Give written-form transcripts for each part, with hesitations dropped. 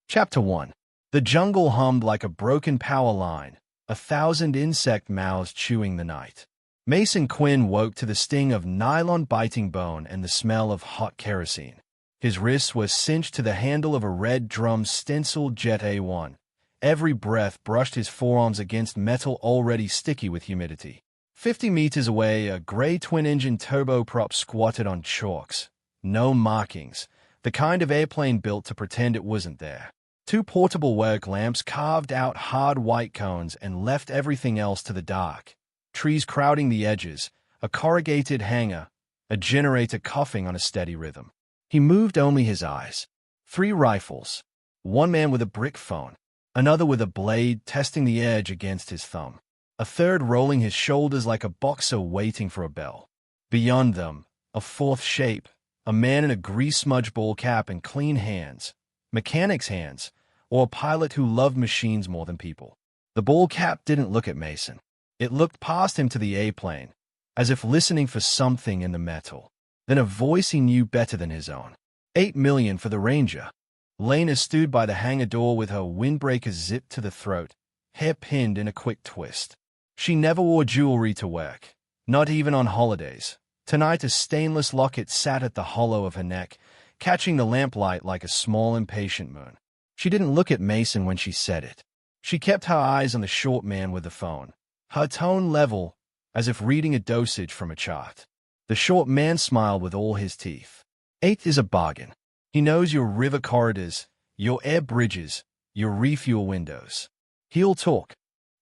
Chapter 1. The jungle hummed like a broken power line, 1,000 insect mouths chewing the night. Mason Quinn woke to the sting of nylon biting bone and the smell of hot kerosene. His wrists were cinched to the handle of a red drum stenciled Jet A1. Every breath brushed his forearms against metal already sticky with humidity. 50 meters away, a gray twin-engine turboprop squatted on chalks. No markings, the kind of airplane built to pretend it wasn't there. Two portable work lamps carved out hard white cones and left everything else to the dark. Trees crowding the edges, a corrugated hangar, a generator coughing on a steady rhythm. He moved only his eyes. 3 rifles. One man with a brick phone, another with a blade testing the edge against his thumb, a third rolling his shoulders like a boxer waiting for a bell. Beyond them, a fourth shape, a man in a grease-smudged ball cap and clean hands, mechanic's hands, or a pilot who loved machines more than people. The ball cap didn't look at Mason. It looked past him to the A-plane, as if listening for something in the metal. Then a voice he knew better than his own. 8 million for the Ranger. Lena stood by the hangar door with her windbreaker zipped to the throat, hair pinned in a quick twist. She never wore jewelry to work, not even on holidays. Tonight a stainless locket sat at the hollow of her neck, catching the lamplight like a small impatient moon. She didn't look at Mason when she said it. She kept her eyes on the short man with the phone, her tone level, as if reading a dosage from a chart. The short man smiled with all his teeth. 8 is a bargain. He knows your river corridors, your air bridges, your refuel windows. He'll talk.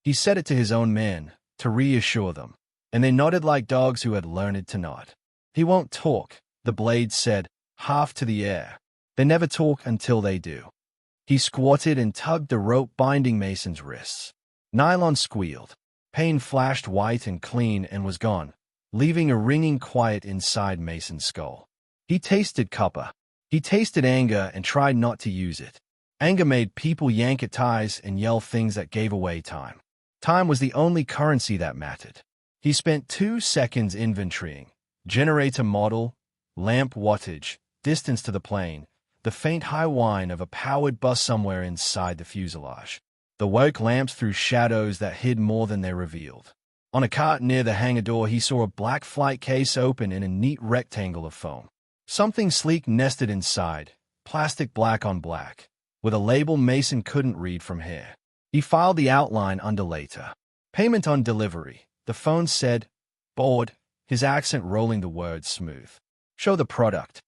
He said it to his own men, to reassure them, and they nodded like dogs who had learned to nod. He won't talk, the blade said, half to the air. They never talk until they do. He squatted and tugged the rope binding Mason's wrists. Nylon squealed. Pain flashed white and clean and was gone, leaving a ringing quiet inside Mason's skull. He tasted copper. He tasted anger and tried not to use it. Anger made people yank at ties and yell things that gave away time. Time was the only currency that mattered. He spent 2 seconds inventorying. Generator model, lamp wattage, distance to the plane, the faint high whine of a powered bus somewhere inside the fuselage. The work lamps threw shadows that hid more than they revealed. On a cart near the hangar door, he saw a black flight case open in a neat rectangle of foam. Something sleek nested inside, plastic black on black, with a label Mason couldn't read from here. He filed the outline under later. Payment on delivery. The phone said, bored, his accent rolling the words smooth. Show the product.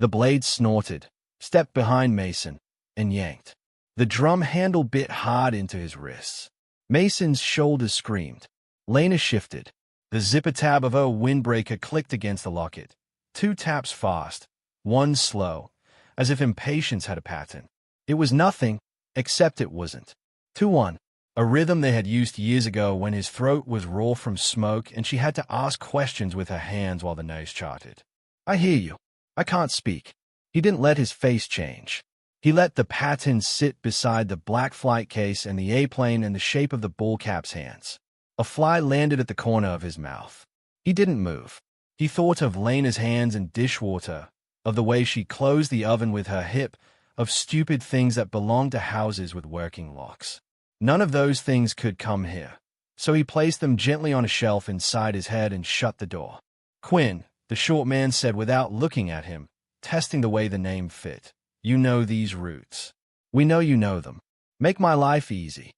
The blade snorted, stepped behind Mason, and yanked. The drum handle bit hard into his wrists. Mason's shoulders screamed. Lena shifted. The zipper tab of her windbreaker clicked against the locket. 2 taps fast, 1 slow, as if impatience had a pattern. It was nothing, except it wasn't. 2-1, a rhythm they had used years ago when his throat was raw from smoke and she had to ask questions with her hands while the nurse charted. I hear you. I can't speak. He didn't let his face change. He let the pattern sit beside the black flight case and the A-plane in the shape of the bull cap's hands. A fly landed at the corner of his mouth. He didn't move. He thought of Lena's hands in dishwater, of the way she closed the oven with her hip, of stupid things that belonged to houses with working locks. None of those things could come here, so he placed them gently on a shelf inside his head and shut the door. Quinn, the short man said without looking at him, testing the way the name fit. You know these roots. We know you know them. Make my life easy.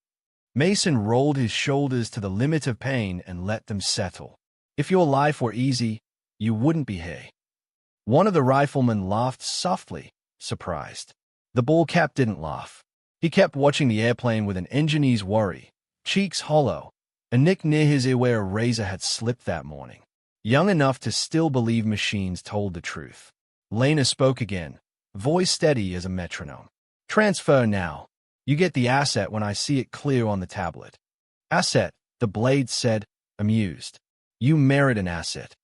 Mason rolled his shoulders to the limit of pain and let them settle. If your life were easy, you wouldn't be here. One of the riflemen laughed softly, surprised. The ball cap didn't laugh. He kept watching the airplane with an engineer's worry, cheeks hollow, a nick near his ear where a razor had slipped that morning. Young enough to still believe machines told the truth. Lena spoke again, voice steady as a metronome. Transfer now. You get the asset when I see it clear on the tablet. Asset, the blade said, amused. You merit an asset.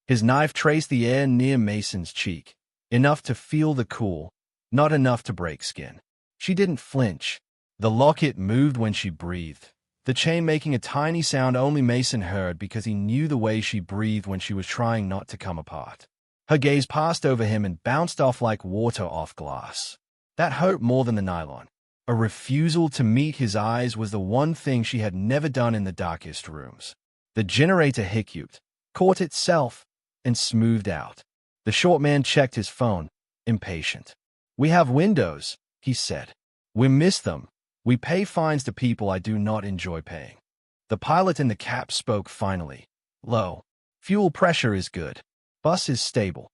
His knife traced the air near Mason's cheek, enough to feel the cool, not enough to break skin. She didn't flinch. The locket moved when she breathed, the chain making a tiny sound only Mason heard because he knew the way she breathed when she was trying not to come apart. Her gaze passed over him and bounced off like water off glass. That hurt more than the nylon. A refusal to meet his eyes was the one thing she had never done in the darkest rooms. The generator hiccuped, caught itself, and smoothed out. The short man checked his phone, impatient. "We have windows," he said. "We miss them. We pay fines to people I do not enjoy paying." The pilot in the cap spoke finally. "Low. Fuel pressure is good. Bus is stable."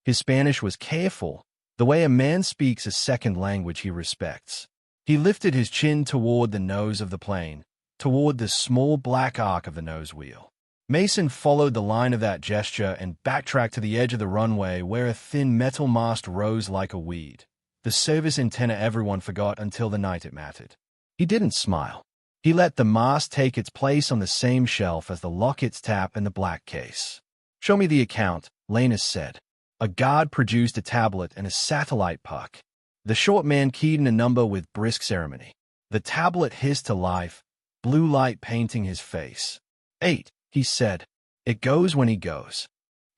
His Spanish was careful, the way a man speaks a second language he respects. He lifted his chin toward the nose of the plane, toward the small black arc of the nose wheel. Mason followed the line of that gesture and backtracked to the edge of the runway where a thin metal mast rose like a weed, the service antenna everyone forgot until the night it mattered. He didn't smile. He let the mast take its place on the same shelf as the locket's tap and the black case. "Show me the account," Lanus said. A guard produced a tablet and a satellite puck. The short man keyed in a number with brisk ceremony. The tablet hissed to life, blue light painting his face. "8, he said. "It goes when he goes."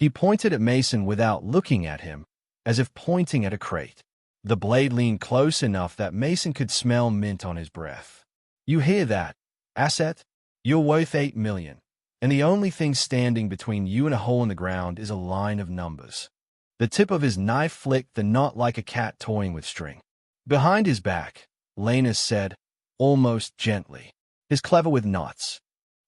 He pointed at Mason without looking at him, as if pointing at a crate. The blade leaned close enough that Mason could smell mint on his breath. "You hear that, asset? You're worth 8 million, and the only thing standing between you and a hole in the ground is a line of numbers." The tip of his knife flicked the knot like a cat toying with string. "Behind his back," Lanus said, almost gently. "He's clever with knots."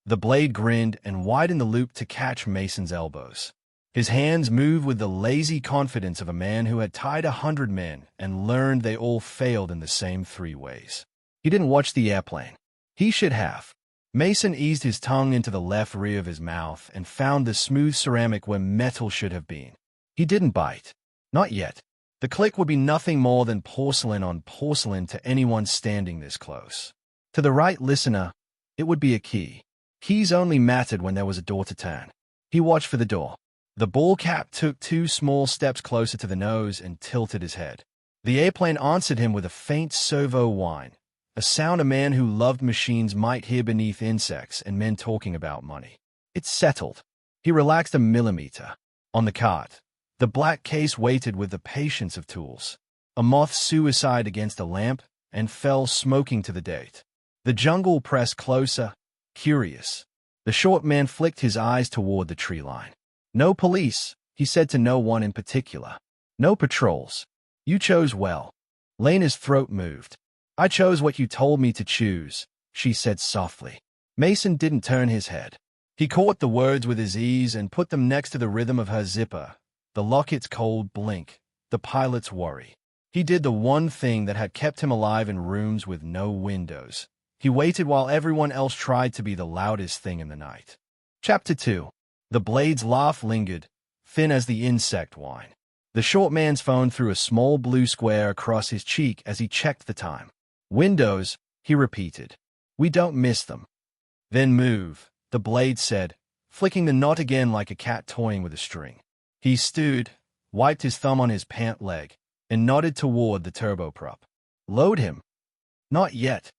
The blade grinned and widened the loop to catch Mason's elbows. His hands moved with the lazy confidence of a man who had tied 100 men and learned they all failed in the same 3 ways. He didn't watch the airplane. He should have. Mason eased his tongue into the left rear of his mouth and found the smooth ceramic where metal should have been. He didn't bite. Not yet. The click would be nothing more than porcelain on porcelain to anyone standing this close. To the right listener, it would be a key. Keys only mattered when there was a door to turn. He watched for the door. The ball cap took 2 small steps closer to the nose and tilted his head. The airplane answered him with a faint servo whine, a sound a man who loved machines might hear beneath insects and men talking about money. It settled. He relaxed a millimeter. On the cart, the black case waited with the patience of tools. A moth suicide against a lamp and fell smoking to the date. The jungle pressed closer, curious. The short man flicked his eyes toward the tree line. "No police," he said to no one in particular. "No patrols. You chose well." Lena's throat moved. "I chose what you told me to choose," she said softly. Mason didn't turn his head. He caught the words with his ease and put them next to the rhythm of her zipper, the locket's cold blink, the pilot's worry. He did the one thing that had kept him alive in rooms with no windows. He waited while everyone else tried to be the loudest thing in the night. Chapter 2. The blade's laugh lingered, thin as the insect whine. The short man's phone threw a small blue square across his cheek as he checked the time. "Windows," he repeated. "We don't miss them." "Then move," the blade said, flicking the knot again like a cat toying with a string. He stood, wiped his thumb on his pant leg, and nodded toward the turboprop. "Load him." "Not yet."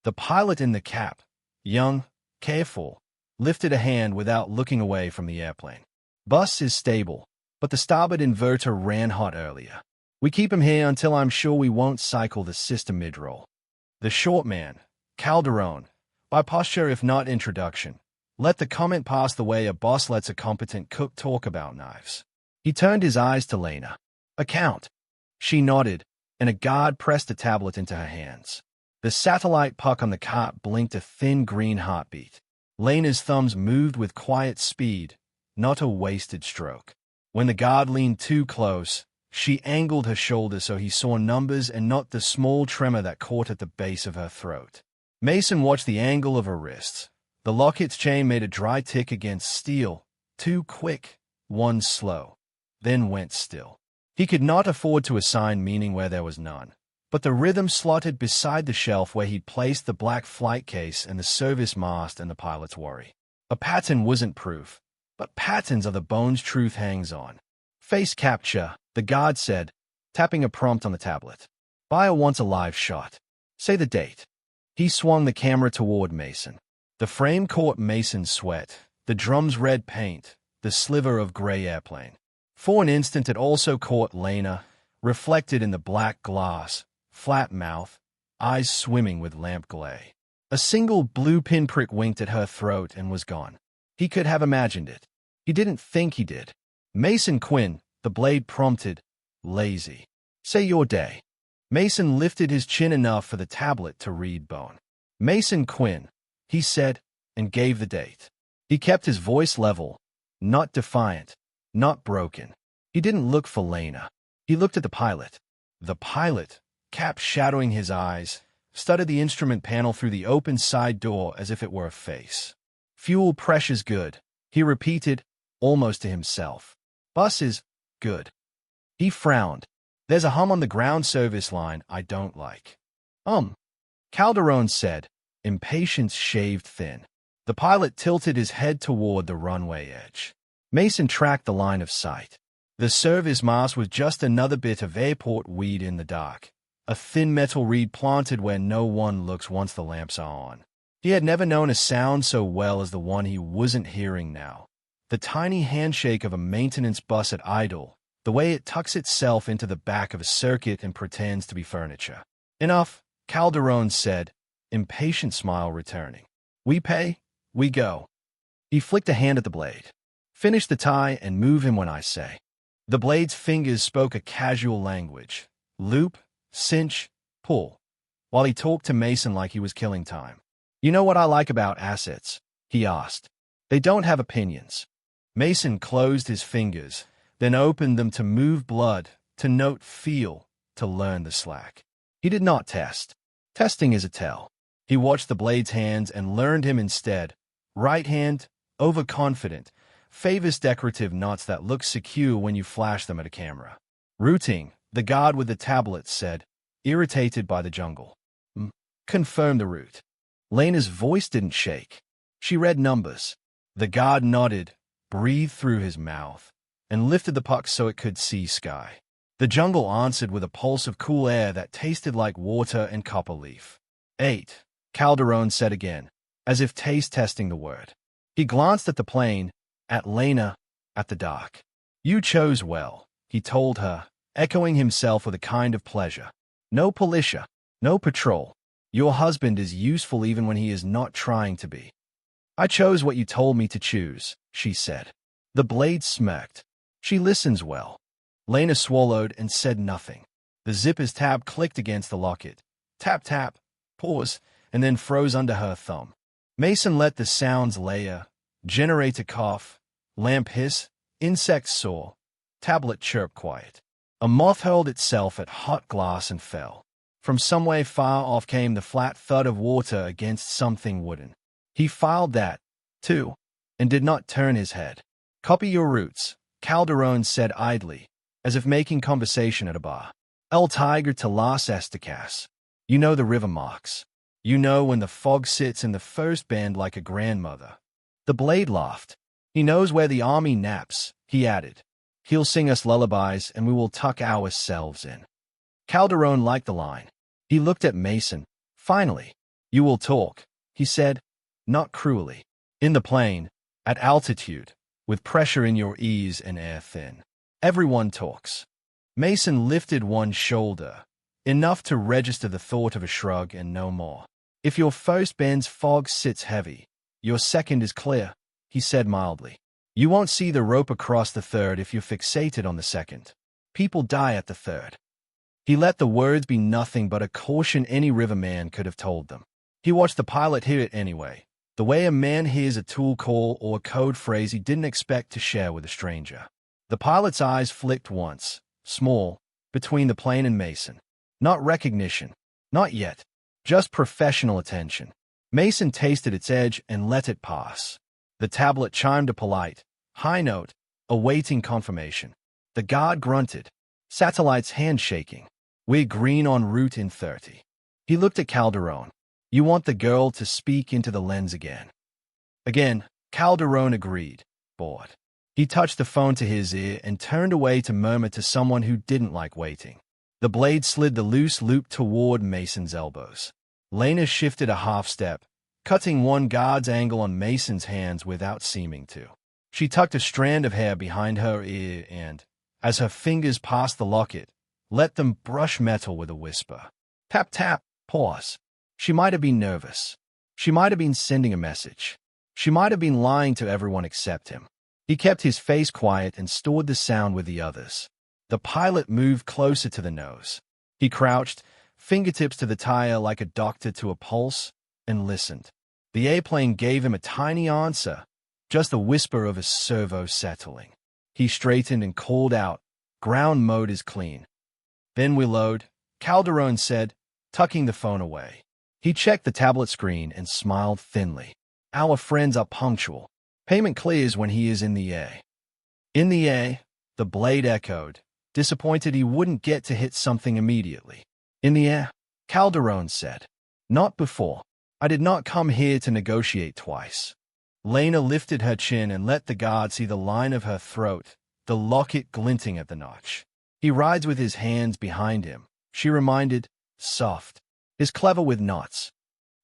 The pilot in the cap, young, careful, lifted a hand without looking away from the airplane. "Bus is stable, but the starboard inverter ran hot earlier. We keep him here until I'm sure we won't cycle the system mid-roll." The short man, Calderon, by posture if not introduction, let the comment pass the way a boss lets a competent cook talk about knives. He turned his eyes to Lena. "Account." She nodded, and a guard pressed a tablet into her hands. The satellite puck on the cart blinked a thin green heartbeat. Lena's thumbs moved with quiet speed, not a wasted stroke. When the guard leaned too close, she angled her shoulder so he saw numbers and not the small tremor that caught at the base of her throat. Mason watched the angle of her wrists. The locket's chain made a dry tick against steel, 2 quick, 1 slow, then went still. He could not afford to assign meaning where there was none, but the rhythm slotted beside the shelf where he'd placed the black flight case and the service mast and the pilot's worry. A pattern wasn't proof, but patterns are the bones truth hangs on. "Face capture," the guard said, tapping a prompt on the tablet. "Buyer wants a live shot. Say the date." He swung the camera toward Mason. The frame caught Mason's sweat, the drum's red paint, the sliver of gray airplane. For an instant it also caught Lena, reflected in the black glass, flat mouth, eyes swimming with lamp glare. A single blue pinprick winked at her throat and was gone. He could have imagined it. He didn't think he did. Mason Quinn, the blade prompted, lazy. Say your day. Mason lifted his chin enough for the tablet to read bone. Mason Quinn, he said, and gave the date. He kept his voice level, not defiant, not broken. He didn't look for Lena. He looked at the pilot. The pilot, cap shadowing his eyes, studied the instrument panel through the open side door as if it were a face. Fuel pressure's good, he repeated, almost to himself. Bus is good. He frowned. There's a hum on the ground service line I don't like. Calderon said, impatience shaved thin. The pilot tilted his head toward the runway edge. Mason tracked the line of sight. The service mast was just another bit of airport weed in the dark, a thin metal reed planted where no one looks once the lamps are on. He had never known a sound so well as the one he wasn't hearing now. The tiny handshake of a maintenance bus at idle, the way it tucks itself into the back of a circuit and pretends to be furniture. Enough, Calderon said, impatient smile returning. We pay, we go. He flicked a hand at the blade. Finish the tie and move him when I say. The blade's fingers spoke a casual language. Loop, cinch, pull, while he talked to Mason like he was killing time. You know what I like about assets? He asked. They don't have opinions. Mason closed his fingers, then opened them to move blood, to note feel, to learn the slack. He did not test. Testing is a tell. He watched the blade's hands and learned him instead. Right hand, overconfident, favors decorative knots that look secure when you flash them at a camera. Routing, the guard with the tablet said, irritated by the jungle. Confirm the route. Lena's voice didn't shake. She read numbers. The guard nodded, breathed through his mouth, and lifted the puck so it could see sky. The jungle answered with a pulse of cool air that tasted like water and copper leaf. 8, Calderon said again, as if taste testing the word. He glanced at the plane, at Lena, at the dark. You chose well, he told her, echoing himself with a kind of pleasure. No policia, no patrol. Your husband is useful even when he is not trying to be. I chose what you told me to choose, she said. The blade smirked. She listens well. Lena swallowed and said nothing. The zipper's tab clicked against the locket. Tap, tap, pause, and then froze under her thumb. Mason let the sounds layer. Generator cough, lamp hiss, insect soar, tablet chirp quiet. A moth hurled itself at hot glass and fell. From somewhere far off came the flat thud of water against something wooden. He filed that, too, and did not turn his head. Copy your routes, Calderon said idly, as if making conversation at a bar. El Tiger to Las Estacas. You know the river marks. You know when the fog sits in the first bend like a grandmother. The blade laughed. He knows where the army naps, he added. He'll sing us lullabies and we will tuck ourselves in. Calderon liked the line. He looked at Mason. Finally. You will talk, he said, not cruelly. In the plane, at altitude, with pressure in your ears and air thin. Everyone talks. Mason lifted one shoulder, enough to register the thought of a shrug and no more. If your first bend's fog sits heavy, your second is clear, he said mildly. You won't see the rope across the third if you're fixated on the second. People die at the third. He let the words be nothing but a caution any riverman could have told them. He watched the pilot hear it anyway, the way a man hears a tool call or a code phrase he didn't expect to share with a stranger. The pilot's eyes flicked once, small, between the plane and Mason. Not recognition. Not yet. Just professional attention. Mason tasted its edge and let it pass. The tablet chimed a polite, high note, awaiting confirmation. The guard grunted. Satellite's handshaking. We're green en route in 30. He looked at Calderon. You want the girl to speak into the lens again. Again, Calderon agreed, bored. He touched the phone to his ear and turned away to murmur to someone who didn't like waiting. The blade slid the loose loop toward Mason's elbows. Lena shifted a half step, cutting one guard's angle on Mason's hands without seeming to. She tucked a strand of hair behind her ear and, as her fingers passed the locket, let them brush metal with a whisper. Tap, tap, Pause. She might have been nervous. She might have been sending a message. She might have been lying to everyone except him. He kept his face quiet and stored the sound with the others. The pilot moved closer to the nose. He crouched, fingertips to the tire like a doctor to a pulse, and listened. The airplane gave him a tiny answer, just the whisper of a servo settling. He straightened and called out, "Ground mode is clean." "Then we load," Calderon said, tucking the phone away. He checked the tablet screen and smiled thinly. "Our friends are punctual. Payment clears when he is in the air." "In the air," the blade echoed, disappointed he wouldn't get to hit something immediately. "In the air," Calderon said. "Not before. I did not come here to negotiate twice." Lena lifted her chin and let the guard see the line of her throat, the locket glinting at the notch. "He rides with his hands behind him," she reminded, soft. "Is clever with knots."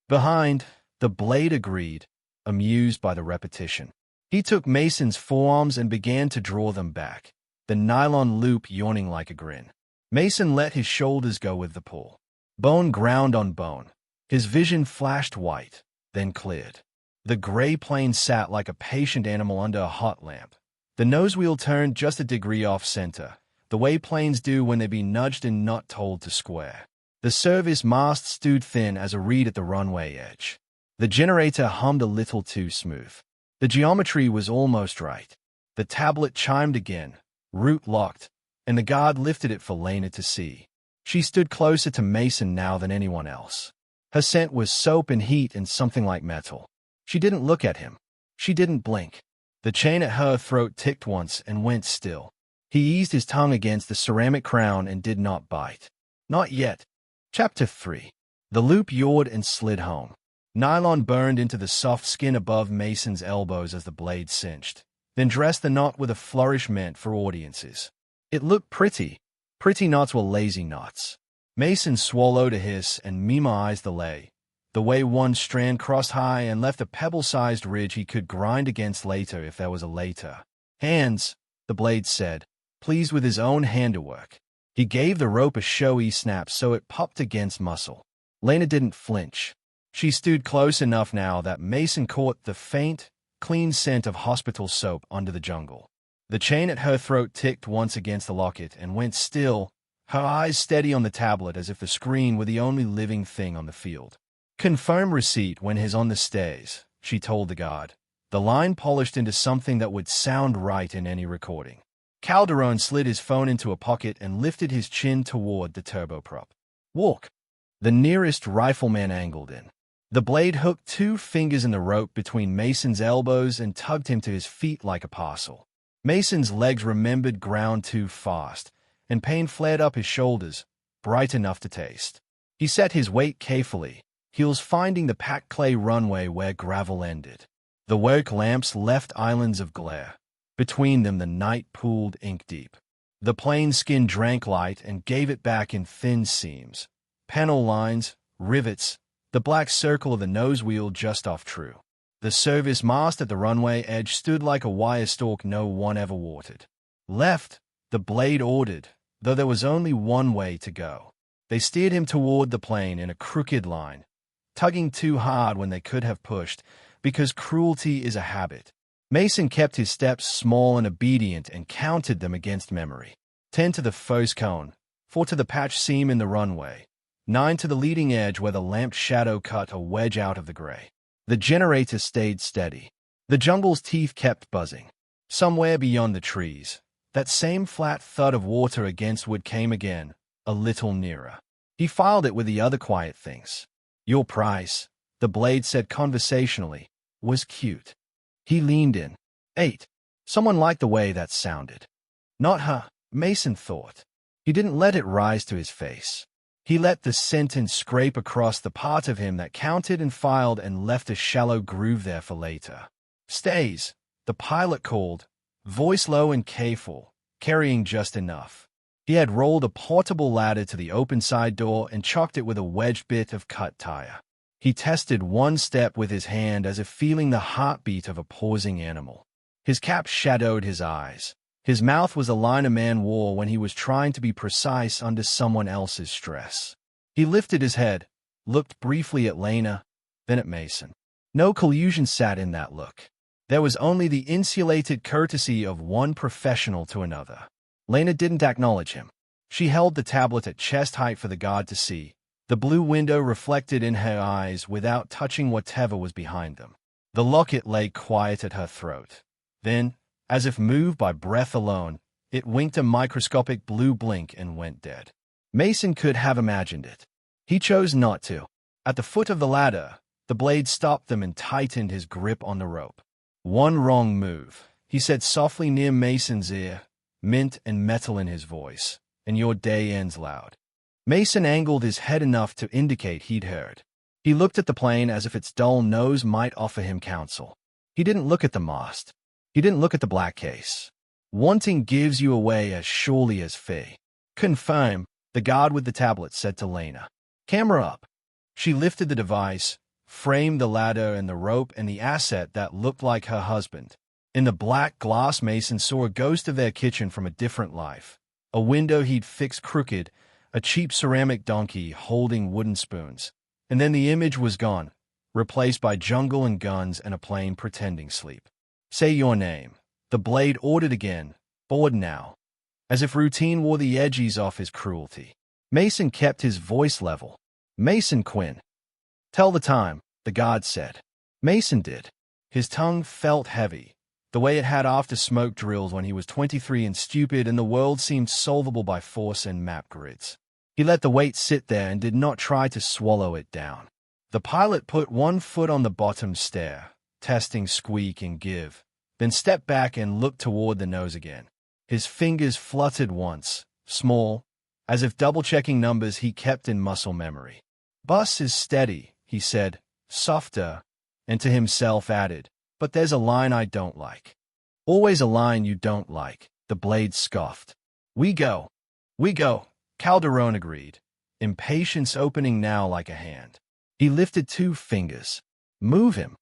"Behind," the blade agreed, amused by the repetition. He took Mason's forearms and began to draw them back, the nylon loop yawning like a grin. Mason let his shoulders go with the pull. Bone ground on bone. His vision flashed white, then cleared. The gray plane sat like a patient animal under a hot lamp. The nose wheel turned just a degree off center, the way planes do when they be nudged and not told to square. The service mast stood thin as a reed at the runway edge. The generator hummed a little too smooth. The geometry was almost right. The tablet chimed again, route locked, and the guard lifted it for Lena to see. She stood closer to Mason now than anyone else. Her scent was soap and heat and something like metal. She didn't look at him. She didn't blink. The chain at her throat ticked once and went still. He eased his tongue against the ceramic crown and did not bite. Not yet. Chapter 3. The loop yawed and slid home. Nylon burned into the soft skin above Mason's elbows as the blade cinched, then dressed the knot with a flourish meant for audiences. It looked pretty. Pretty knots were lazy knots. Mason swallowed a hiss and memoized the lay, the way one strand crossed high and left a pebble-sized ridge he could grind against later if there was a later. "Hands," the blade said, pleased with his own handiwork. He gave the rope a showy snap so it popped against muscle. Lena didn't flinch. She stood close enough now that Mason caught the faint, clean scent of hospital soap under the jungle. The chain at her throat ticked once against the locket and went still, her eyes steady on the tablet as if the screen were the only living thing on the field. "Confirm receipt when he's on the stairs," she told the guard, the line polished into something that would sound right in any recording. Calderon slid his phone into a pocket and lifted his chin toward the turboprop. "Walk." The nearest rifleman angled in. The blade hooked 2 fingers in the rope between Mason's elbows and tugged him to his feet like a parcel. Mason's legs remembered ground too fast, and pain flared up his shoulders, bright enough to taste. He set his weight carefully, heels finding the packed clay runway where gravel ended. The work lamps left islands of glare. Between them the night pooled ink-deep. The plane skin drank light and gave it back in thin seams. Panel lines, rivets, the black circle of the nose wheel just off true. The service mast at the runway edge stood like a wire stalk no one ever watered. "Left," the blade ordered, though there was only one way to go. They steered him toward the plane in a crooked line, tugging too hard when they could have pushed, because cruelty is a habit. Mason kept his steps small and obedient and counted them against memory. 10 to the first cone, 4 to the patch seam in the runway, 9 to the leading edge where the lamped shadow cut a wedge out of the gray. The generator stayed steady. The jungle's teeth kept buzzing. Somewhere beyond the trees, that same flat thud of water against wood came again, a little nearer. He filed it with the other quiet things. "Your price," the blade said conversationally, "was cute." He leaned in. 8. Someone liked the way that sounded. Not her, Mason thought. He didn't let it rise to his face. He let the sentence scrape across the part of him that counted and filed and left a shallow groove there for later. "Stays," the pilot called, voice low and careful, carrying just enough. He had rolled a portable ladder to the open side door and chalked it with a wedged bit of cut tire. He tested one step with his hand as if feeling the heartbeat of a pausing animal. His cap shadowed his eyes. His mouth was a line a man wore when he was trying to be precise under someone else's stress. He lifted his head, looked briefly at Lena, then at Mason. No collusion sat in that look. There was only the insulated courtesy of one professional to another. Lena didn't acknowledge him. She held the tablet at chest height for the guard to see, the blue window reflected in her eyes without touching whatever was behind them. The locket lay quiet at her throat. Then, as if moved by breath alone, it winked a microscopic blue blink and went dead. Mason could have imagined it. He chose not to. At the foot of the ladder, the blade stopped them and tightened his grip on the rope. "One wrong move," he said softly near Mason's ear, mint and metal in his voice, "and your day ends loud." Mason angled his head enough to indicate he'd heard. He looked at the plane as if its dull nose might offer him counsel. He didn't look at the mast. He didn't look at the black case. "Wanting gives you away as surely as fee." "Confirm," the guard with the tablet said to Lena. "Camera up." She lifted the device, framed the ladder and the rope and the asset that looked like her husband. In the black glass, Mason saw a ghost of their kitchen from a different life. A window he'd fixed crooked, a cheap ceramic donkey holding wooden spoons. And then the image was gone, replaced by jungle and guns and a plane pretending sleep. "Say your name," the blade ordered again, bored now, as if routine wore the edges off his cruelty. Mason kept his voice level. "Mason Quinn." "Tell the time," the guard said. Mason did. His tongue felt heavy, the way it had after smoke drills when he was 23 and stupid and the world seemed solvable by force and map grids. He let the weight sit there and did not try to swallow it down. The pilot put one foot on the bottom stair, testing squeak and give, then stepped back and looked toward the nose again. His fingers fluttered once, small, as if double-checking numbers he kept in muscle memory. "Bus is steady," he said, softer, and to himself added, "But there's a line I don't like." "Always a line you don't like," the blade scoffed. "We go." "We go," Calderon agreed, impatience opening now like a hand. He lifted 2 fingers. "Move him."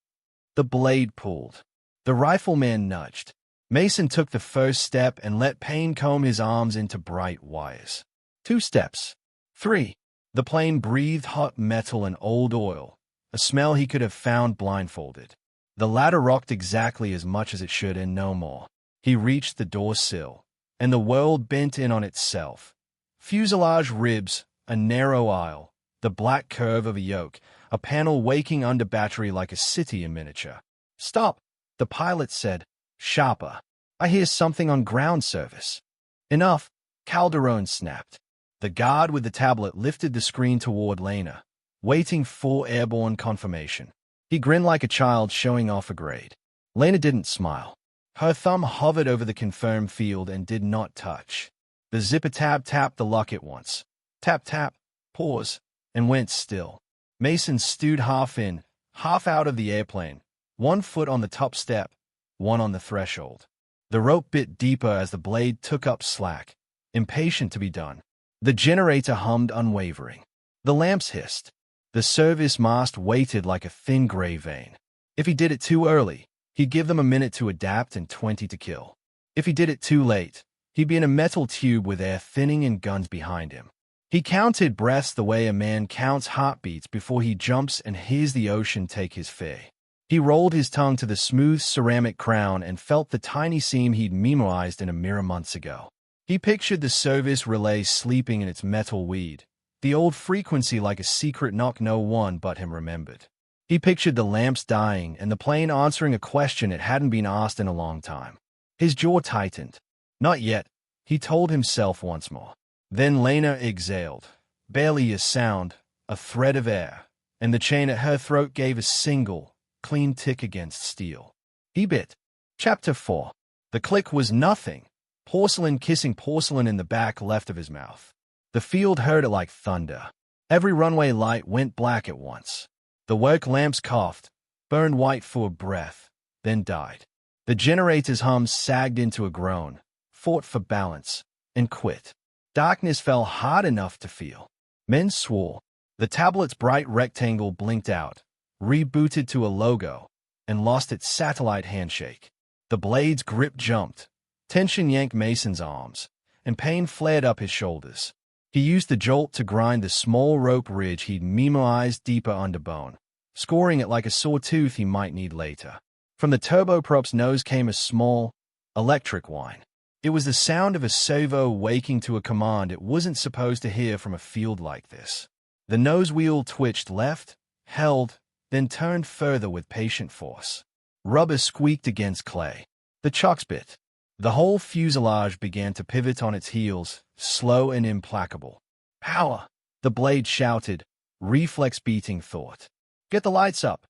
The blade pulled. The rifleman nudged. Mason took the first step and let pain comb his arms into bright wires. 2 steps. 3. The plane breathed hot metal and old oil, a smell he could have found blindfolded. The ladder rocked exactly as much as it should and no more. He reached the door sill, and the world bent in on itself. Fuselage ribs, a narrow aisle, the black curve of a yoke, a panel waking under battery like a city in miniature. "Stop," the pilot said, sharper. "I hear something on ground service." "Enough," Calderon snapped. The guard with the tablet lifted the screen toward Lena, waiting for airborne confirmation. He grinned like a child showing off a grade. Lena didn't smile. Her thumb hovered over the confirmed field and did not touch. The zipper tab tapped the locket once. Tap, tap, pause, and went still. Mason stewed half in, half out of the airplane, 1 foot on the top step, 1 on the threshold. The rope bit deeper as the blade took up slack, impatient to be done. The generator hummed unwavering. The lamps hissed. The service mast waited like a thin gray vein. If he did it too early, he'd give them a minute to adapt and 20 to kill. If he did it too late, he'd be in a metal tube with air thinning and guns behind him. He counted breaths the way a man counts heartbeats before he jumps and hears the ocean take his fare. He rolled his tongue to the smooth ceramic crown and felt the tiny seam he'd memorized in a mirror months ago. He pictured the service relay sleeping in its metal weed, the old frequency like a secret knock no one but him remembered. He pictured the lamps dying and the plane answering a question it hadn't been asked in a long time. His jaw tightened. "Not yet," he told himself once more. Then Lena exhaled, barely a sound, a thread of air, and the chain at her throat gave a single, clean tick against steel. He bit. Chapter 4. The click was nothing. Porcelain kissing porcelain in the back left of his mouth. The field heard it like thunder. Every runway light went black at once. The work lamps coughed, burned white for a breath, then died. The generator's hum sagged into a groan, fought for balance, and quit. Darkness fell hard enough to feel. Men swore. The tablet's bright rectangle blinked out, rebooted to a logo, and lost its satellite handshake. The blade's grip jumped. Tension yanked Mason's arms, and pain flared up his shoulders. He used the jolt to grind the small rope ridge he'd memoized deeper under bone, scoring it like a sore tooth he might need later. From the turboprop's nose came a small, electric whine. It was the sound of a servo waking to a command it wasn't supposed to hear from a field like this. The nose wheel twitched left, held, then turned further with patient force. Rubber squeaked against clay. The chocks bit. The whole fuselage began to pivot on its heels, slow and implacable. Power! The blade shouted, reflex-beating thought. Get the lights up.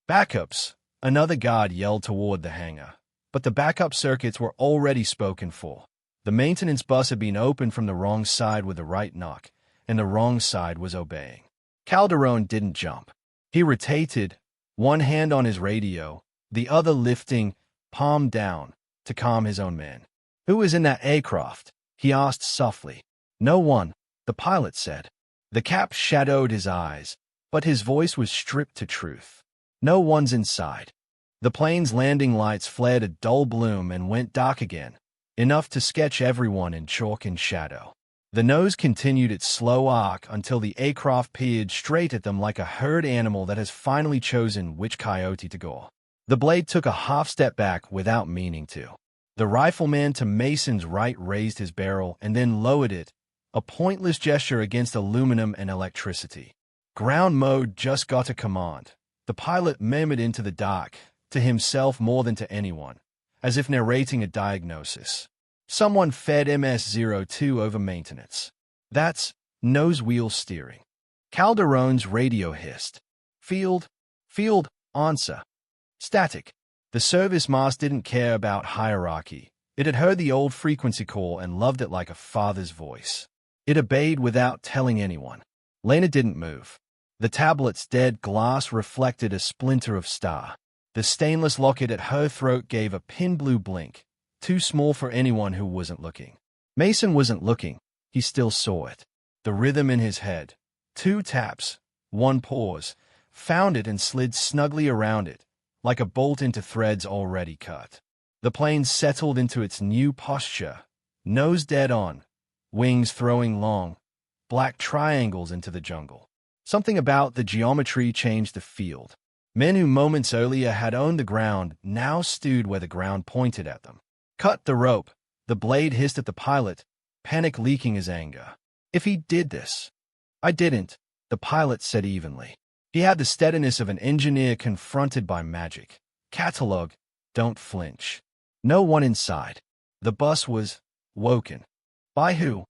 Backups! Another guard yelled toward the hangar. But the backup circuits were already spoken for. The maintenance bus had been opened from the wrong side with the right knock, and the wrong side was obeying. Calderon didn't jump. He rotated, one hand on his radio, the other lifting, palm down, to calm his own men. Who is in that aircraft? He asked softly. No one, the pilot said. The cap shadowed his eyes, but his voice was stripped to truth. No one's inside. The plane's landing lights flared a dull bloom and went dark again, enough to sketch everyone in chalk and shadow. The nose continued its slow arc until the aircraft peered straight at them like a herd animal that has finally chosen which coyote to gore. The blade took a half step back without meaning to. The rifleman to Mason's right raised his barrel and then lowered it, a pointless gesture against aluminum and electricity. Ground mode just got a command. The pilot murmured into the dark, to himself more than to anyone, as if narrating a diagnosis. Someone fed MS-02 over maintenance. That's nose wheel steering. Calderon's radio hissed. Field, answer. Static. The service mast didn't care about hierarchy. It had heard the old frequency call and loved it like a father's voice. It obeyed without telling anyone. Lena didn't move. The tablet's dead glass reflected a splinter of star. The stainless locket at her throat gave a pin-blue blink, too small for anyone who wasn't looking. Mason wasn't looking. He still saw it. The rhythm in his head. 2 taps, 1 pause, found it and slid snugly around it, like a bolt into threads already cut. The plane settled into its new posture, nose dead on, wings throwing long, black triangles into the jungle. Something about the geometry changed the field. Men who moments earlier had owned the ground now stewed where the ground pointed at them. Cut the rope. The blade hissed at the pilot, panic leaking his anger. If he did this. I didn't, the pilot said evenly. He had the steadiness of an engineer confronted by magic. Catalog, don't flinch. No one inside. The bus was woken. By who?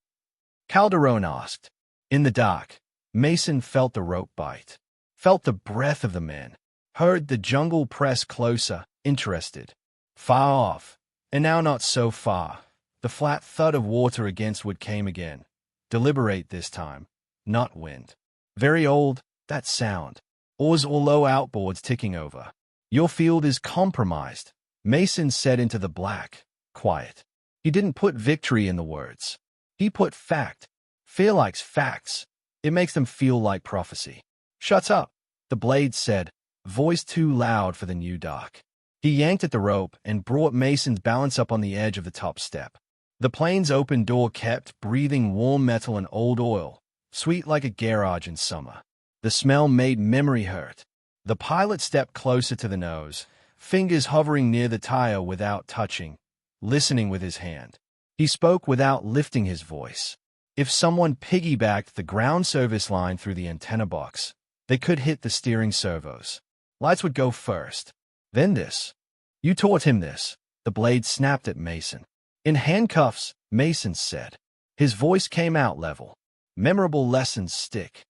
Calderon asked. In the dark, Mason felt the rope bite, felt the breath of the men, heard the jungle press closer, interested. Far off, and now not so far. The flat thud of water against wood came again. Deliberate this time, not wind. Very old, that sound. Oars or low outboards ticking over. Your field is compromised, Mason said into the black, quiet. He didn't put victory in the words. He put fact. Fear likes facts. It makes them feel like prophecy. Shut up, the blade said, voice too loud for the new dark. He yanked at the rope and brought Mason's balance up on the edge of the top step. The plane's open door kept breathing warm metal and old oil, sweet like a garage in summer. The smell made memory hurt. The pilot stepped closer to the nose, fingers hovering near the tire without touching, listening with his hand. He spoke without lifting his voice. If someone piggybacked the ground service line through the antenna box, they could hit the steering servos. Lights would go first. Then this. You taught him this. The blade snapped at Mason. In handcuffs, Mason said. His voice came out level. Memorable lessons stick.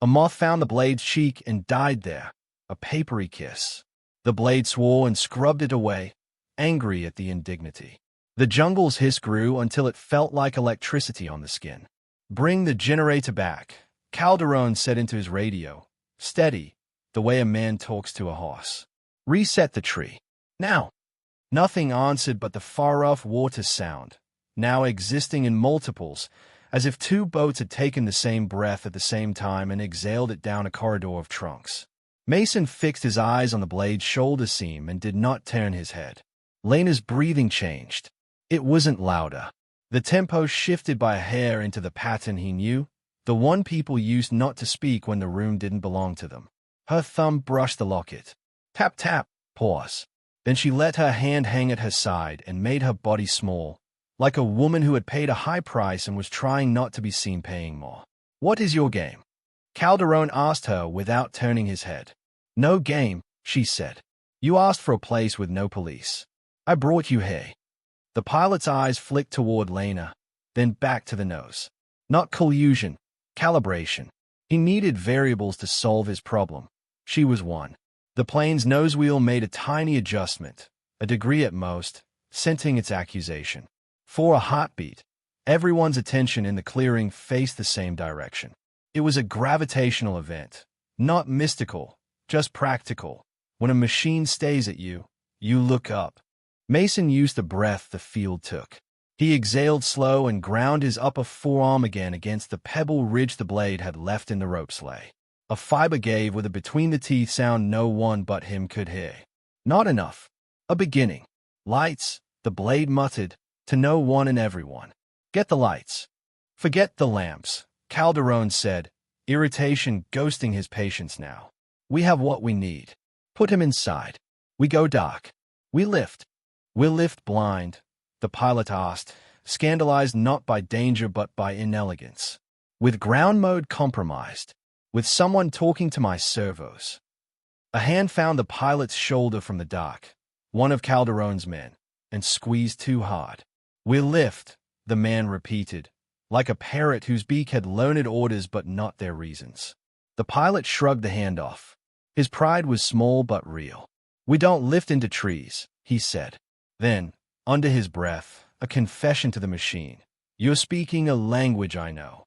A moth found the blade's cheek and died there. A papery kiss. The blade swore and scrubbed it away, angry at the indignity. The jungle's hiss grew until it felt like electricity on the skin. Bring the generator back, Calderon said into his radio. Steady, the way a man talks to a horse. Reset the tree. Now. Nothing answered but the far-off water sound, now existing in multiples, as if 2 boats had taken the same breath at the same time and exhaled it down a corridor of trunks. Mason fixed his eyes on the blade's shoulder seam and did not turn his head. Lena's breathing changed. It wasn't louder. The tempo shifted by a hair into the pattern he knew, the one people used not to speak when the room didn't belong to them. Her thumb brushed the locket. Tap, tap, pause. Then she let her hand hang at her side and made her body small, like a woman who had paid a high price and was trying not to be seen paying more. What is your game? Calderon asked her without turning his head. No game, she said. You asked for a place with no police. I brought you here. The pilot's eyes flicked toward Lena, then back to the nose. Not collusion, calibration. He needed variables to solve his problem. She was one. The plane's nose wheel made a tiny adjustment, a degree at most, scenting its accusation. For a heartbeat, everyone's attention in the clearing faced the same direction. It was a gravitational event, not mystical, just practical. When a machine stays at you, you look up. Mason used the breath the field took. He exhaled slow and ground his upper forearm again against the pebble ridge the blade had left in the rope sleigh. A fiber gave with a between-the-teeth sound no one but him could hear. Not enough. A beginning. Lights, the blade muttered, to no one and everyone. Get the lights. Forget the lamps, Calderon said, irritation ghosting his patience now. We have what we need. Put him inside. We go dark. We lift. We'll lift blind, the pilot asked, scandalized not by danger but by inelegance. With ground mode compromised. With someone talking to my servos. A hand found the pilot's shoulder from the dark, one of Calderon's men, and squeezed too hard. We'll lift, the man repeated, like a parrot whose beak had learned orders but not their reasons. The pilot shrugged the hand off. His pride was small but real. We don't lift into trees, he said. Then, under his breath, a confession to the machine. You're speaking a language I know.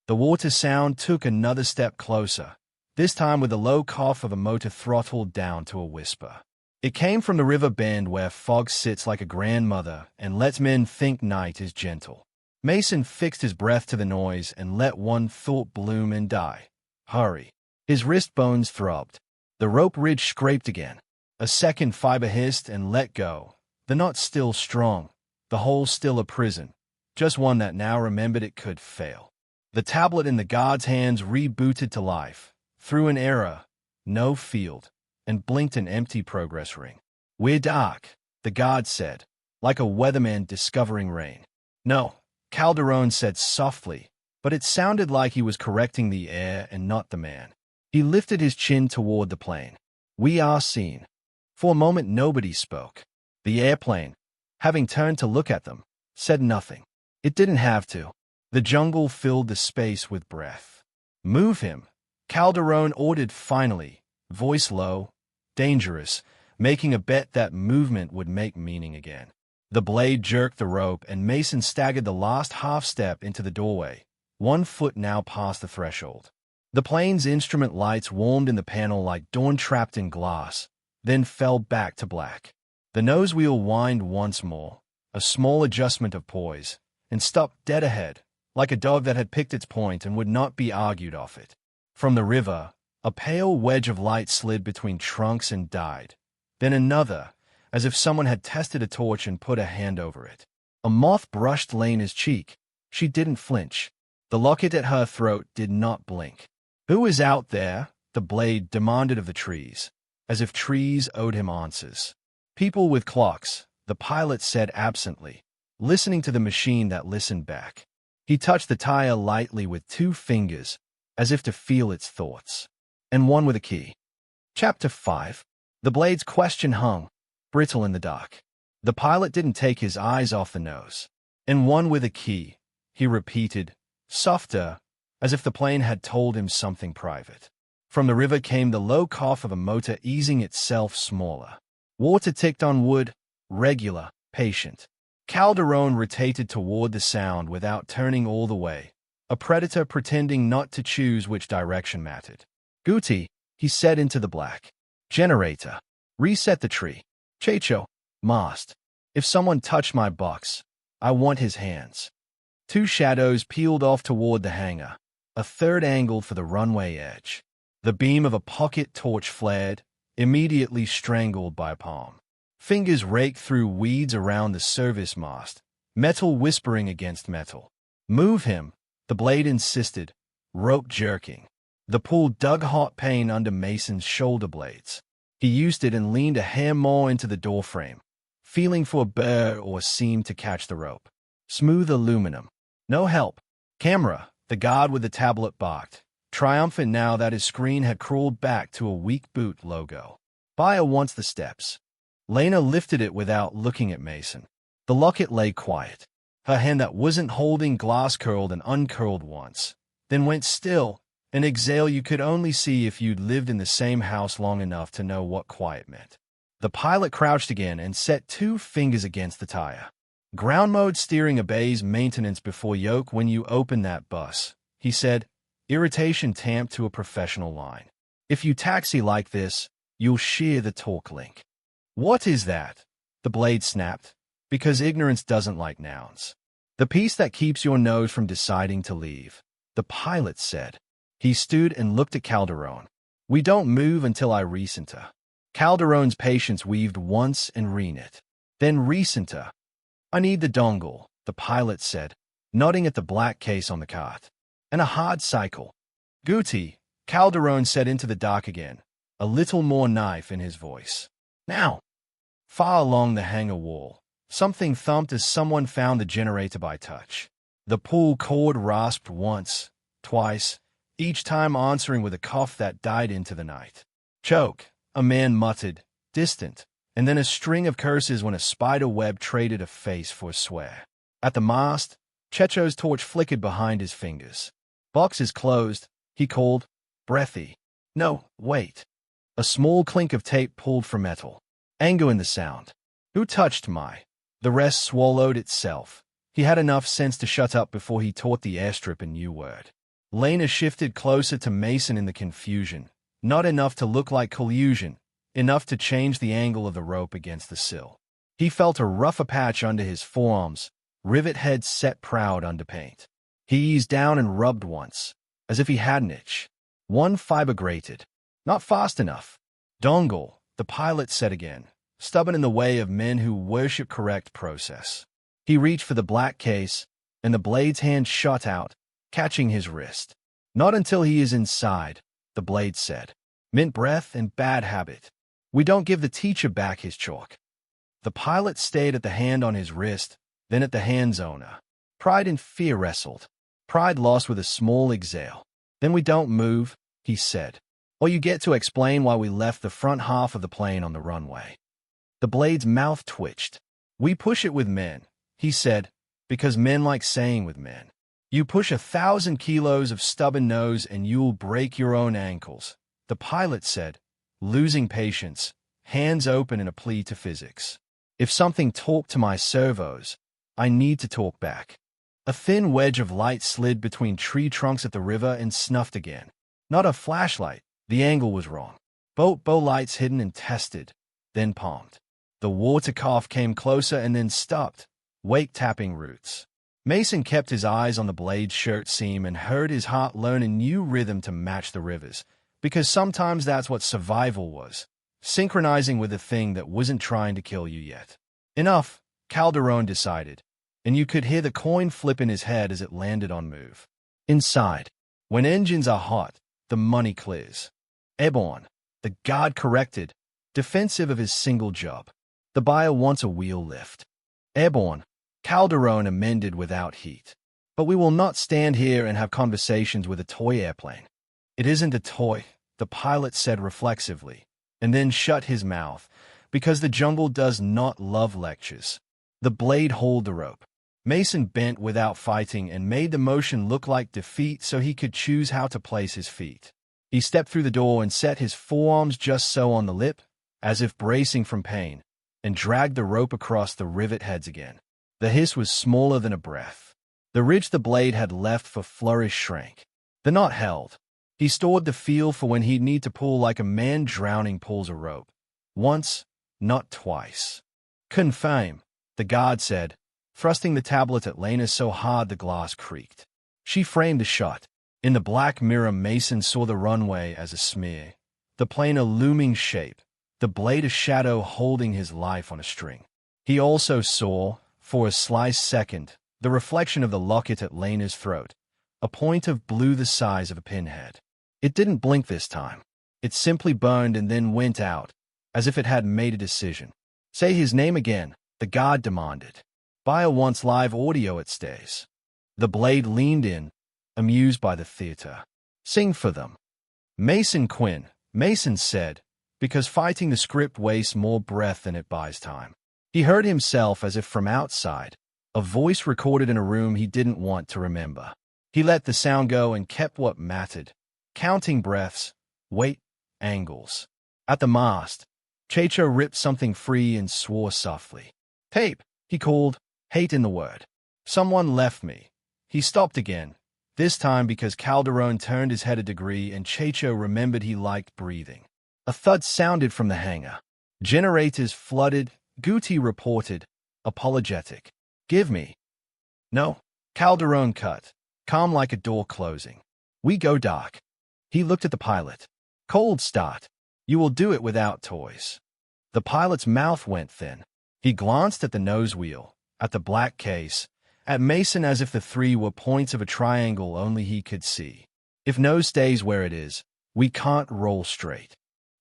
The water sound took another step closer, this time with the low cough of a motor throttled down to a whisper. It came from the river bend where fog sits like a grandmother and lets men think night is gentle. Mason fixed his breath to the noise and let one thought bloom and die. Hurry. His wrist bones throbbed. The rope ridge scraped again. A second fiber hissed and let go. The knot still strong, the hole still a prison, just one that now remembered it could fail. The tablet in the guard's hands rebooted to life, through an error, no field, and blinked an empty progress ring. We're dark, the guard said, like a weatherman discovering rain. No, Calderon said softly, but it sounded like he was correcting the air and not the man. He lifted his chin toward the plane. We are seen. For a moment nobody spoke. The airplane, having turned to look at them, said nothing. It didn't have to. The jungle filled the space with breath. Move him, Calderon ordered finally, voice low, dangerous, making a bet that movement would make meaning again. The blade jerked the rope and Mason staggered the last half-step into the doorway, 1 foot now past the threshold. The plane's instrument lights warmed in the panel like dawn trapped in glass, then fell back to black. The nose wheel whined once more, a small adjustment of poise, and stopped dead ahead, like a dog that had picked its point and would not be argued off it. From the river, a pale wedge of light slid between trunks and died. Then another, as if someone had tested a torch and put a hand over it. A moth brushed Lena's cheek. She didn't flinch. The locket at her throat did not blink. Who is out there? The blade demanded of the trees, as if trees owed him answers. People with clocks, the pilot said absently, listening to the machine that listened back. He touched the tire lightly with 2 fingers, as if to feel its thoughts. And one with a key. Chapter 5. The blade's question hung, brittle in the dark. The pilot didn't take his eyes off the nose. And one with a key, he repeated, softer, as if the plane had told him something private. From the river came the low cough of a motor easing itself smaller. Water ticked on wood, regular, patient. Calderon rotated toward the sound without turning all the way, a predator pretending not to choose which direction mattered. Guti, he said into the black. Generator. Reset the tree. Checho. Mast. If someone touched my box, I want his hands. 2 shadows peeled off toward the hangar, a third angled for the runway edge. The beam of a pocket torch flared, immediately strangled by palm. Fingers raked through weeds around the service mast, metal whispering against metal. Move him, the blade insisted, rope jerking. The pull dug hot pain under Mason's shoulder blades. He used it and leaned a hair more into the doorframe, feeling for a burr or seam to catch the rope. Smooth aluminum. No help. Camera, the guard with the tablet barked, triumphant now that his screen had crawled back to a weak boot logo. Buyer wants the steps. Lena lifted it without looking at Mason. The locket lay quiet. Her hand that wasn't holding glass curled and uncurled once, then went still, an exhale you could only see if you'd lived in the same house long enough to know what quiet meant. The pilot crouched again and set 2 fingers against the tire. Ground mode steering obeys maintenance before yoke when you open that bus, he said, irritation tamped to a professional line. If you taxi like this, you'll shear the torque link. What is that? The blade snapped, because ignorance doesn't like nouns. The piece that keeps your nose from deciding to leave, the pilot said. He stood and looked at Calderon. We don't move until I recenter. Calderon's patience weaved once and reknit. Then recenter. I need the dongle, the pilot said, nodding at the black case on the cart. And a hard cycle. Guti, Calderon said into the dark again, a little more knife in his voice. Now. Far along the hangar wall, something thumped as someone found the generator by touch. The pull cord rasped once, twice, each time answering with a cough that died into the night. Choke, a man muttered, distant, and then a string of curses when a spider web traded a face for a swear. At the mast, Checho's torch flickered behind his fingers. Box is closed, he called, breathy. No, wait. A small clink of tape pulled for metal. Anger in the sound. Who touched my? The rest swallowed itself. He had enough sense to shut up before he taught the airstrip a new word. Lena shifted closer to Mason in the confusion. Not enough to look like collusion, enough to change the angle of the rope against the sill. He felt a rougher patch under his forearms, rivet head set proud under paint. He eased down and rubbed once, as if he had an itch. One fiber grated. Not fast enough. Dongle, the pilot said again, stubborn in the way of men who worship correct process. He reached for the black case, and the blade's hand shot out, catching his wrist. Not until he is inside, the blade said. Mint breath and bad habit. We don't give the teacher back his chalk. The pilot stayed at the hand on his wrist, then at the hand's owner. Pride and fear wrestled. Pride lost with a small exhale. Then we don't move, he said. Or you get to explain why we left the front half of the plane on the runway. The blade's mouth twitched. We push it with men, he said, because men like saying with men. You push 1,000 kilos of stubborn nose and you'll break your own ankles, the pilot said, losing patience, hands open in a plea to physics. If something talked to my servos, I need to talk back. A thin wedge of light slid between tree trunks at the river and snuffed again. Not a flashlight, the angle was wrong. Boat bow lights hidden and tested, then palmed. The water cough came closer and then stopped, wake-tapping roots. Mason kept his eyes on the blade's shirt seam and heard his heart learn a new rhythm to match the river's, because sometimes that's what survival was, synchronizing with a thing that wasn't trying to kill you yet. Enough, Calderon decided, and you could hear the coin flip in his head as it landed on move. Inside, when engines are hot, the money clears. Airborne, the guard corrected, defensive of his single job. The buyer wants a wheel lift. Airborne, Calderon amended without heat. But we will not stand here and have conversations with a toy airplane. It isn't a toy, the pilot said reflexively, and then shut his mouth, because the jungle does not love lectures. The blade hauled the rope. Mason bent without fighting and made the motion look like defeat so he could choose how to place his feet. He stepped through the door and set his forearms just so on the lip, as if bracing from pain, and dragged the rope across the rivet heads again. The hiss was smaller than a breath. The ridge the blade had left for flourish shrank. The knot held. He stored the feel for when he'd need to pull like a man drowning pulls a rope. Once, not twice. Confirm, the guard said, thrusting the tablet at Lena so hard the glass creaked. She framed the shot. In the black mirror, Mason saw the runway as a smear, the plane a looming shape, the blade a shadow holding his life on a string. He also saw, For a slice second, the reflection of the locket at Lena's throat, a point of blue the size of a pinhead. It didn't blink this time. It simply burned and then went out, as if it had made a decision. Say his name again, the guard demanded. Buyer wants live audio at stays. The blade leaned in, amused by the theater. Sing for them. Mason Quinn, Mason said, because fighting the script wastes more breath than it buys time. He heard himself as if from outside, a voice recorded in a room he didn't want to remember. He let the sound go and kept what mattered, counting breaths, weight, angles. At the mast, Checho ripped something free and swore softly. Tape, he called, hate in the word. Someone left me. He stopped again, this time because Calderon turned his head a degree and Checho remembered he liked breathing. A thud sounded from the hangar. Generators flooded, Guti reported, apologetic. Give me. No. Calderon cut, calm like a door closing. We go dark. He looked at the pilot. Cold start. You will do it without toys. The pilot's mouth went thin. He glanced at the nose wheel, at the black case, at Mason as if the three were points of a triangle only he could see. If nose stays where it is, we can't roll straight.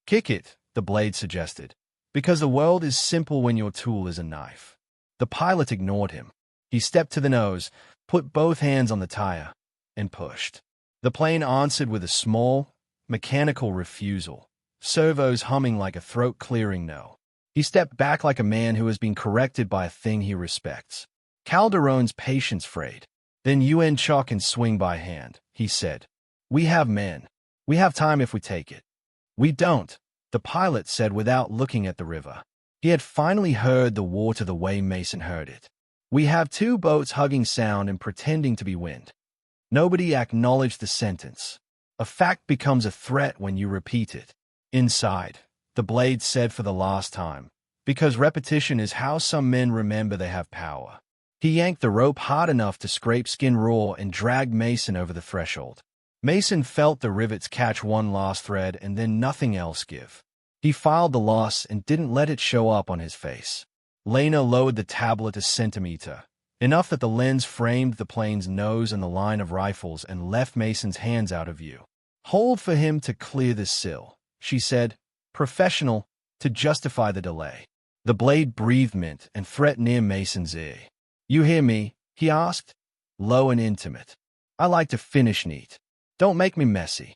Kick it, the blade suggested, because the world is simple when your tool is a knife. The pilot ignored him. He stepped to the nose, put both hands on the tire, and pushed. The plane answered with a small, mechanical refusal, servos humming like a throat-clearing no. He stepped back like a man who has been corrected by a thing he respects. Calderon's patience frayed. Then UN chalk and swing by hand, he said. We have men. We have time if we take it. We don't, the pilot said without looking at the river. He had finally heard the water the way Mason heard it. We have two boats hugging sound and pretending to be wind. Nobody acknowledged the sentence. A fact becomes a threat when you repeat it. Inside, the blade said for the last time, because repetition is how some men remember they have power. He yanked the rope hard enough to scrape skin raw and dragged Mason over the threshold. Mason felt the rivets catch one last thread and then nothing else give. He filed the loss and didn't let it show up on his face. Lena lowered the tablet a centimeter, enough that the lens framed the plane's nose and the line of rifles and left Mason's hands out of view. Hold for him to clear the sill, she said, professional, to justify the delay. The blade breathed mint and threat near Mason's ear. You hear me? He asked, low and intimate. I like to finish neat. Don't make me messy.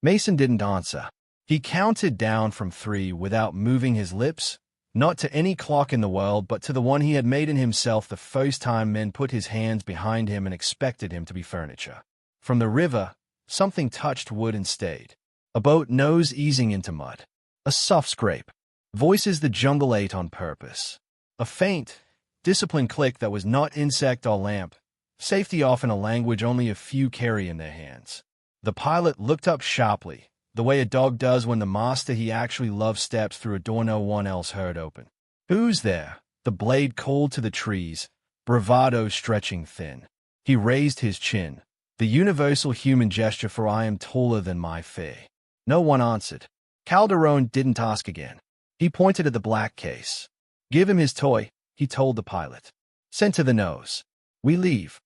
Mason didn't answer. He counted down from 3 without moving his lips, not to any clock in the world, but to the one he had made in himself the first time men put his hands behind him and expected him to be furniture. From the river, something touched wood and stayed. A boat nose easing into mud. A soft scrape. Voices the jungle ate on purpose. A faint, disciplined click that was not insect or lamp. Safety often a language only a few carry in their hands. The pilot looked up sharply, the way a dog does when the master he actually loves steps through a door no one else heard open. Who's there? The blade called to the trees, bravado stretching thin. He raised his chin, the universal human gesture for I am taller than my fear. No one answered. Calderon didn't ask again. He pointed at the black case. Give him his toy, he told the pilot. Send to the nose. We leave.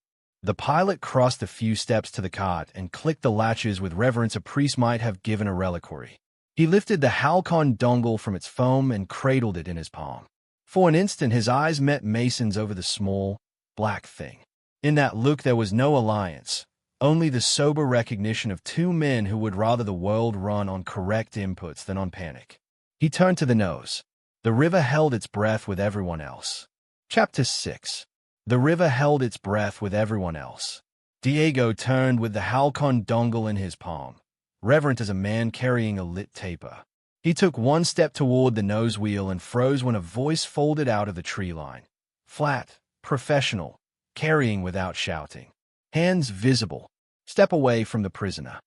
The pilot crossed a few steps to the cot and clicked the latches with reverence a priest might have given a reliquary. He lifted the Halcon dongle from its foam and cradled it in his palm. For an instant his eyes met Mason's over the small, black thing. In that look there was no alliance, only the sober recognition of two men who would rather the world run on correct inputs than on panic. He turned to the nose. The river held its breath with everyone else. Chapter 6. The river held its breath with everyone else. Diego turned with the Halcon dongle in his palm, reverent as a man carrying a lit taper. He took one step toward the nose wheel and froze when a voice folded out of the tree line. Flat, professional, carrying without shouting. Hands visible. Step away from the prisoner.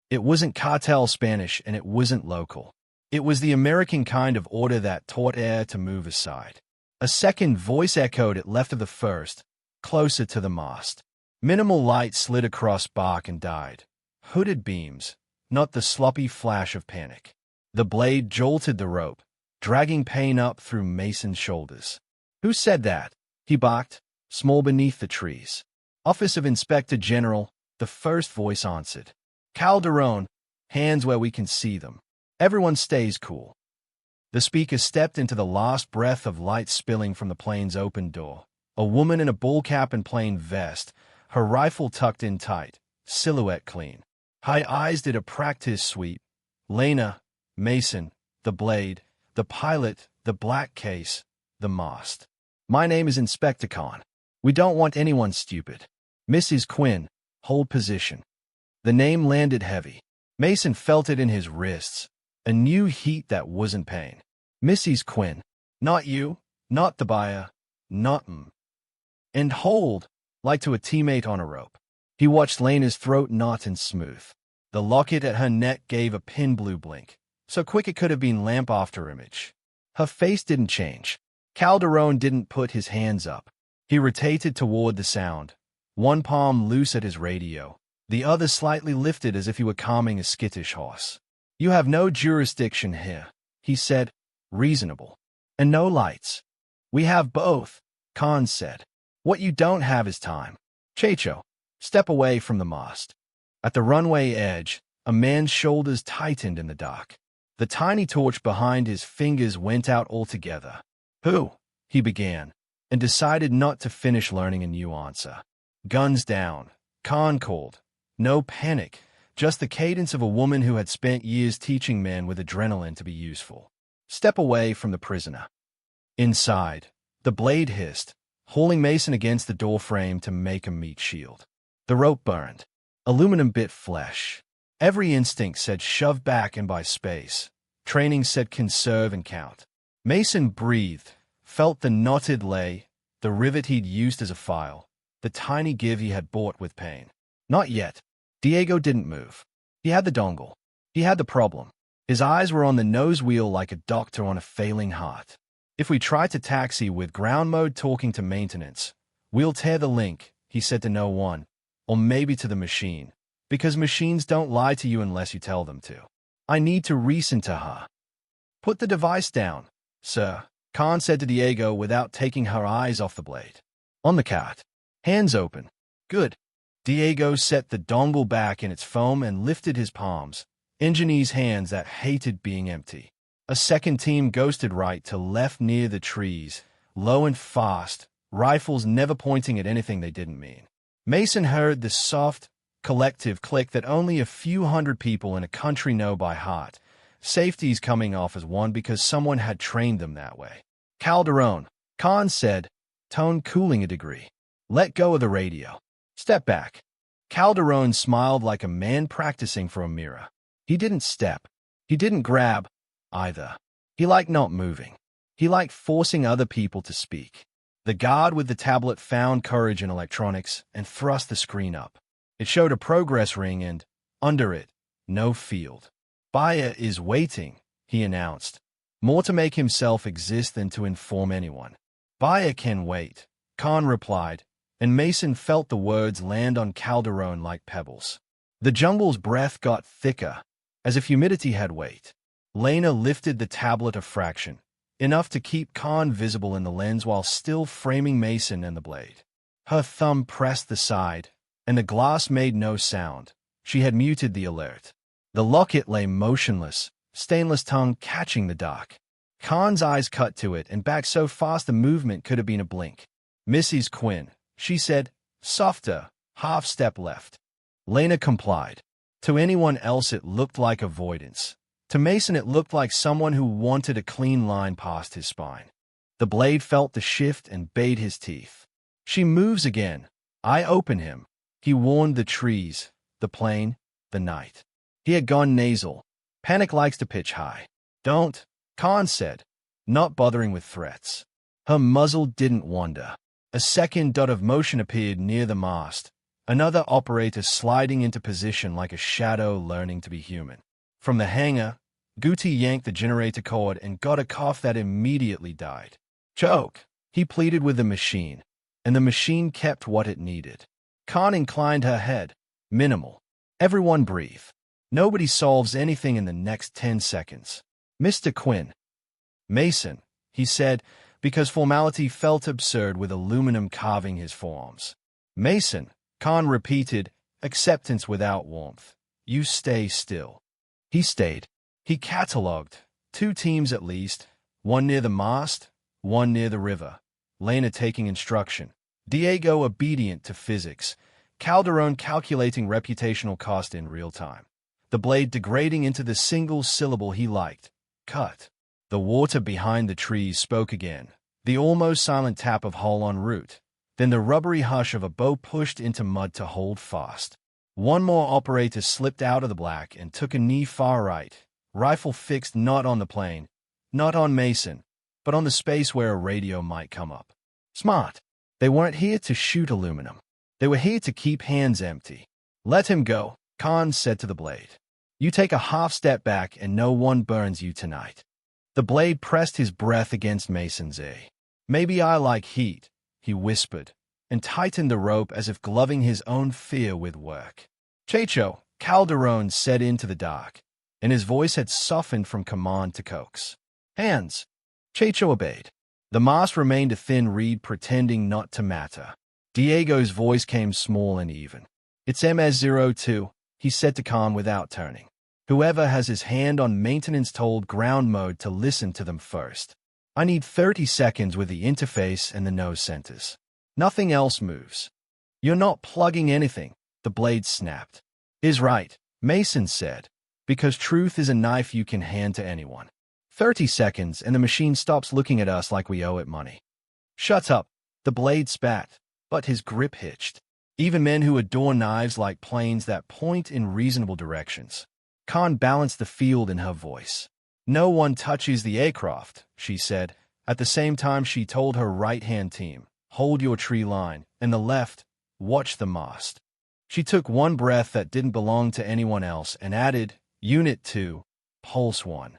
It wasn't cartel Spanish and it wasn't local. It was the American kind of order that taught air to move aside. A second voice echoed at left of the first, closer to the mast. Minimal light slid across bark and died. Hooded beams, not the sloppy flash of panic. The blade jolted the rope, dragging pain up through Mason's shoulders. Who said that? he barked, small beneath the trees. Office of Inspector General, the first voice answered. Calderon, hands where we can see them. Everyone stays cool. The speaker stepped into the last breath of light spilling from the plane's open door. A woman in a ball cap and plain vest, her rifle tucked in tight, silhouette clean. Her eyes did a practice sweep. Lena, Mason, the blade, the pilot, the black case, the mast. My name is Inspector Khan. We don't want anyone stupid. Mrs. Quinn, hold position. The name landed heavy. Mason felt it in his wrists, a new heat that wasn't pain. Mrs. Quinn, not you, not the buyer, not And hold, like to a teammate on a rope. He watched Lena's throat knot and smooth. The locket at her neck gave a pin blue blink, so quick it could have been lamp after image. Her face didn't change. Calderon didn't put his hands up. He rotated toward the sound, one palm loose at his radio, the other slightly lifted as if he were calming a skittish horse. You have no jurisdiction here, he said, reasonable. And no lights. We have both, Khan said. What you don't have is time. Checho, step away from the mast. At the runway edge, a man's shoulders tightened in the dark. The tiny torch behind his fingers went out altogether. Who? He began, and decided not to finish learning a new answer. Guns down, Khan called. No panic, just the cadence of a woman who had spent years teaching men with adrenaline to be useful. Step away from the prisoner. Inside, the blade hissed, hauling Mason against the doorframe to make a meat shield. The rope burned. Aluminum bit flesh. Every instinct said shove back and buy space. Training said conserve and count. Mason breathed, felt the knotted lay, the rivet he'd used as a file, the tiny give he had bought with pain. Not yet. Diego didn't move. He had the dongle. He had the problem. His eyes were on the nose wheel like a doctor on a failing heart. If we try to taxi with ground mode talking to maintenance, we'll tear the link, he said to no one, or maybe to the machine, because machines don't lie to you unless you tell them to. I need to listen to her. Put the device down, sir, Khan said to Diego without taking her eyes off the blade. On the cart. Hands open. Good. Diego set the dongle back in its foam and lifted his palms, engineer's hands that hated being empty. A second team ghosted right to left near the trees, low and fast, rifles never pointing at anything they didn't mean. Mason heard the soft, collective click that only a few hundred people in a country know by heart. Safety's coming off as one because someone had trained them that way. Calderon, Khan said, tone cooling a degree. Let go of the radio. Step back. Calderon smiled like a man practicing for a mirror. He didn't step. He didn't grab, either. He liked not moving. He liked forcing other people to speak. The guard with the tablet found courage in electronics and thrust the screen up. It showed a progress ring and, under it, no field. Bayer is waiting, he announced. More to make himself exist than to inform anyone. Bayer can wait, Khan replied, and Mason felt the words land on Calderon like pebbles. The jungle's breath got thicker, as if humidity had weight. Lena lifted the tablet a fraction, enough to keep Khan visible in the lens while still framing Mason and the blade. Her thumb pressed the side, and the glass made no sound. She had muted the alert. The locket lay motionless, stainless tongue catching the dark. Khan's eyes cut to it and back so fast the movement could have been a blink. Mrs. Quinn, she said, softer, half step left. Lena complied. To anyone else it looked like avoidance. To Mason it looked like someone who wanted a clean line past his spine. The blade felt the shift and bayed his teeth. She moves again. I open him. He warned the trees, the plane, the night. He had gone nasal. Panic likes to pitch high. Don't, Khan said, not bothering with threats. Her muzzle didn't wander. A second dot of motion appeared near the mast, another operator sliding into position like a shadow learning to be human. From the hangar, Guti yanked the generator cord and got a cough that immediately died. Choke, he pleaded with the machine, and the machine kept what it needed. Khan inclined her head. Minimal. Everyone breathe. Nobody solves anything in the next 10 seconds. Mr. Quinn. Mason, he said, because formality felt absurd with aluminum carving his forearms. Mason, Khan repeated, acceptance without warmth. You stay still. He stayed. He catalogued 2 teams at least, one near the mast, one near the river. Lena taking instruction. Diego obedient to physics. Calderon calculating reputational cost in real time. The blade degrading into the single syllable he liked. Cut. The water behind the trees spoke again. The almost silent tap of hull en route. Then the rubbery hush of a bow pushed into mud to hold fast. One more operator slipped out of the black and took a knee far right, rifle fixed not on the plane, not on Mason, but on the space where a radio might come up. Smart. They weren't here to shoot aluminum. They were here to keep hands empty. Let him go, Khan said to the blade. You take a half step back and no one burns you tonight. The blade pressed his breath against Mason's ear. Maybe I like heat, he whispered, and tightened the rope as if gloving his own fear with work. Checho, Calderon said into the dark, and his voice had softened from command to coax. Hands. Checho obeyed. The mast remained a thin reed pretending not to matter. Diego's voice came small and even. It's MS-02, he said to Khan without turning. Whoever has his hand on maintenance told ground mode to listen to them first. I need 30 seconds with the interface and the nose centers. Nothing else moves. You're not plugging anything, the blade snapped. Is right, Mason said, because truth is a knife you can hand to anyone. 30 seconds and the machine stops looking at us like we owe it money. Shut up, the blade spat, but his grip hitched. Even men who adore knives like planes that point in reasonable directions. Khan balanced the field in her voice. No one touches the aircraft, she said. At the same time she told her right-hand team, hold your tree line, and the left, watch the mast. She took one breath that didn't belong to anyone else and added, Unit 2, Pulse 1.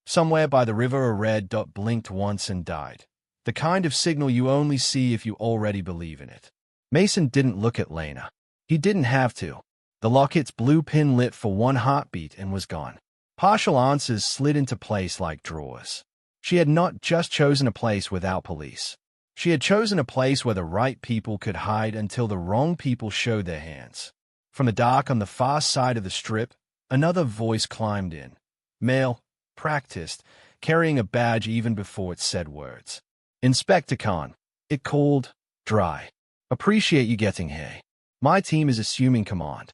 Somewhere by the river a red dot blinked once and died. The kind of signal you only see if you already believe in it. Mason didn't look at Lena. He didn't have to. The locket's blue pin lit for one heartbeat and was gone. Partial answers slid into place like drawers. She had not just chosen a place without police. She had chosen a place where the right people could hide until the wrong people showed their hands. From the dark on the far side of the strip, another voice climbed in. Male, practiced, carrying a badge even before it said words. Inspector Khan. It called, dry. Appreciate you getting here. My team is assuming command.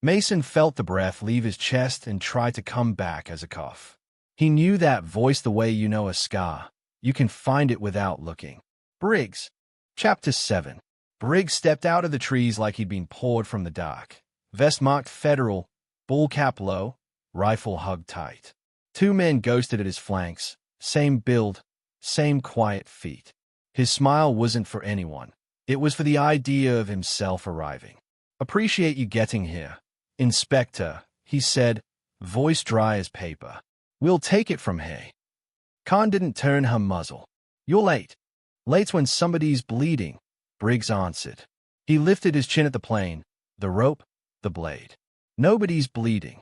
Mason felt the breath leave his chest and tried to come back as a cough. He knew that voice the way you know a scar. You can find it without looking. Briggs. Chapter 7. Briggs stepped out of the trees like he'd been poured from the dark. Vest marked Federal, bull cap low, rifle hugged tight. 2 men ghosted at his flanks, same build, same quiet feet. His smile wasn't for anyone. It was for the idea of himself arriving. Appreciate you getting here. Inspector, he said, voice dry as paper. We'll take it from here. Khan didn't turn her muzzle. You're late. Late's when somebody's bleeding, Briggs answered. He lifted his chin at the plane, the rope, the blade. Nobody's bleeding.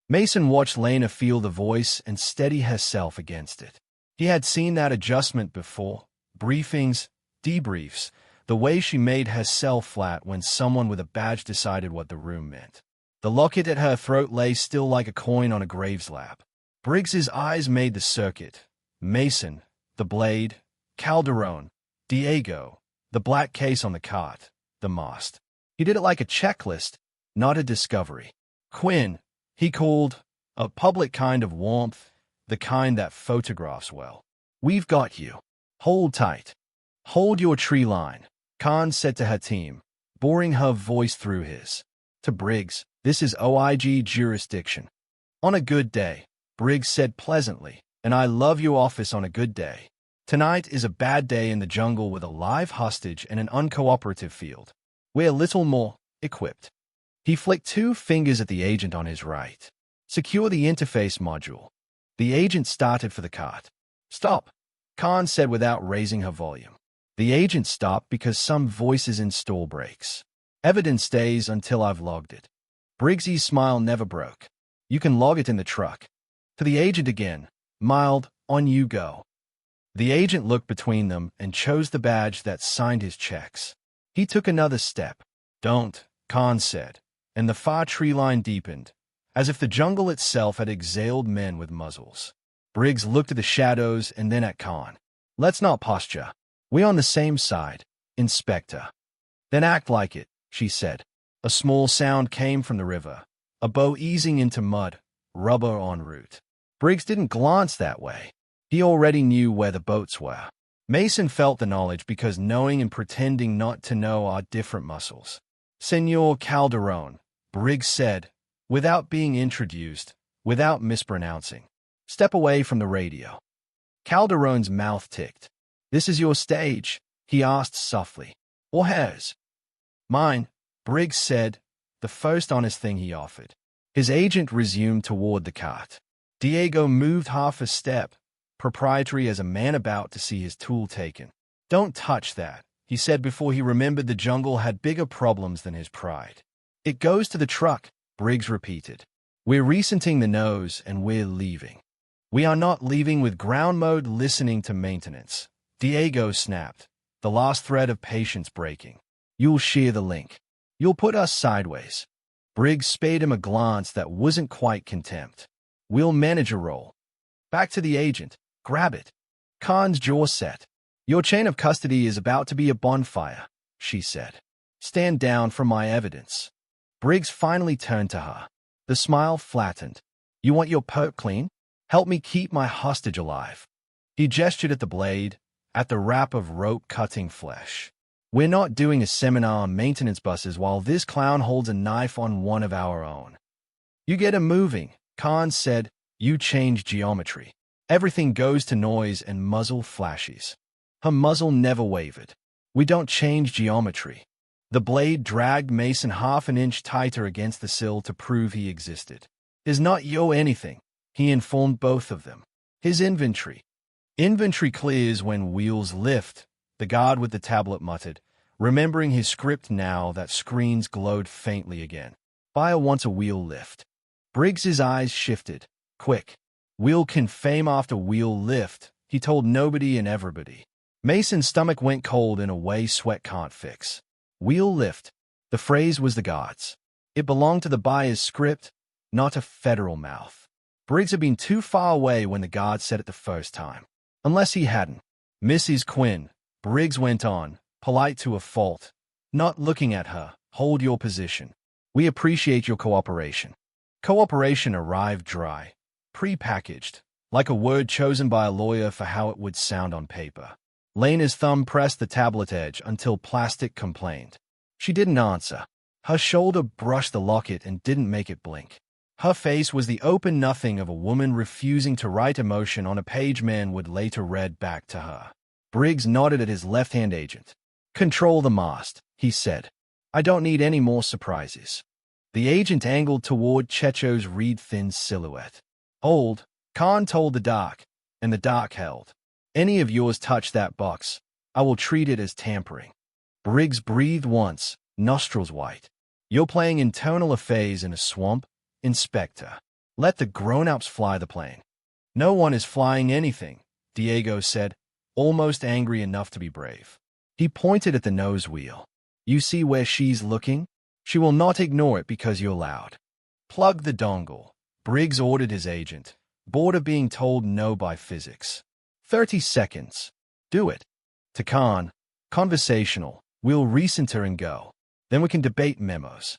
Mason watched Lena feel the voice and steady herself against it. He had seen that adjustment before. Briefings, debriefs, the way she made herself flat when someone with a badge decided what the room meant. The locket at her throat lay still like a coin on a grave's lap. Briggs's eyes made the circuit. Mason, the blade, Calderon, Diego, the black case on the cart, the mast. He did it like a checklist, not a discovery. Quinn, he called, a public kind of warmth, the kind that photographs well. We've got you. Hold tight. Hold your tree line, Khan said to her team, boring her voice through his. To Briggs, this is OIG jurisdiction. On a good day, Briggs said pleasantly, and I love your office on a good day. Tonight is a bad day in the jungle with a live hostage and an uncooperative field. We're a little more equipped. He flicked 2 fingers at the agent on his right. Secure the interface module. The agent started for the cart. Stop, Khan said without raising her volume. The agent stopped because some voices in stall breaks. Evidence stays until I've logged it. Briggsy's smile never broke. You can log it in the truck. To the agent again, mild, on you go. The agent looked between them and chose the badge that signed his checks. He took another step. "Don't," Khan said, and the far tree line deepened, as if the jungle itself had exhaled men with muzzles. Briggs looked at the shadows and then at Khan. "Let's not posture. We're on the same side, Inspector." "Then act like it," she said. A small sound came from the river, a boat easing into mud, rubber en route. Briggs didn't glance that way. He already knew where the boats were. Mason felt the knowledge because knowing and pretending not to know are different muscles. "Senor Calderon," Briggs said, without being introduced, without mispronouncing. "Step away from the radio." Calderon's mouth ticked. "This is your stage?" he asked softly. "Or hers?" "Mine," Briggs said, the first honest thing he offered. His agent resumed toward the cart. Diego moved half a step, proprietary as a man about to see his tool taken. "Don't touch that," he said before he remembered the jungle had bigger problems than his pride. "It goes to the truck," Briggs repeated. "We're resenting the nose and we're leaving." "We are not leaving with ground mode listening to maintenance," Diego snapped, the last thread of patience breaking. "You'll shear the link. You'll put us sideways." Briggs spade him a glance that wasn't quite contempt. "We'll manage a roll." Back to the agent. "Grab it." Khan's jaw set. "Your chain of custody is about to be a bonfire," she said. "Stand down from my evidence." Briggs finally turned to her. The smile flattened. "You want your perp clean? Help me keep my hostage alive." He gestured at the blade, at the wrap of rope cutting flesh. "We're not doing a seminar on maintenance buses while this clown holds a knife on one of our own." "You get him moving," Khan said. "You change geometry. Everything goes to noise and muzzle flashes." Her muzzle never wavered. "We don't change geometry." The blade dragged Mason half an inch tighter against the sill to prove he existed. "Is not yo anything," he informed both of them. "His inventory." "Inventory clears when wheels lift," the guard with the tablet muttered, remembering his script now that screens glowed faintly again. "Buyer wants a wheel lift." Briggs's eyes shifted. "Quick. Wheel can fame after wheel lift," he told nobody and everybody. Mason's stomach went cold in a way sweat can't fix. Wheel lift. The phrase was the guard's. It belonged to the buyer's script, not a federal mouth. Briggs had been too far away when the guard said it the first time. Unless he hadn't. "Mrs. Quinn," Briggs went on, polite to a fault, not looking at her, "hold your position. We appreciate your cooperation." Cooperation arrived dry, pre-packaged, like a word chosen by a lawyer for how it would sound on paper. Lena's thumb pressed the tablet edge until plastic complained. She didn't answer. Her shoulder brushed the locket and didn't make it blink. Her face was the open nothing of a woman refusing to write emotion on a page man would later read back to her. Briggs nodded at his left-hand agent. "Control the mast," he said. "I don't need any more surprises." The agent angled toward Checho's reed-thin silhouette. "Hold," Khan told the dark, and the dark held. "Any of yours touch that box, I will treat it as tampering." Briggs breathed once, nostrils white. "You're playing internal affairs in a swamp, Inspector. Let the grown-ups fly the plane." "No one is flying anything," Diego said, almost angry enough to be brave. He pointed at the nose wheel. "You see where she's looking? She will not ignore it because you're loud." "Plug the dongle," Briggs ordered his agent, bored of being told no by physics. 30 seconds. "Do it." To Khan, "Conversational. We'll recenter and go. Then we can debate memos."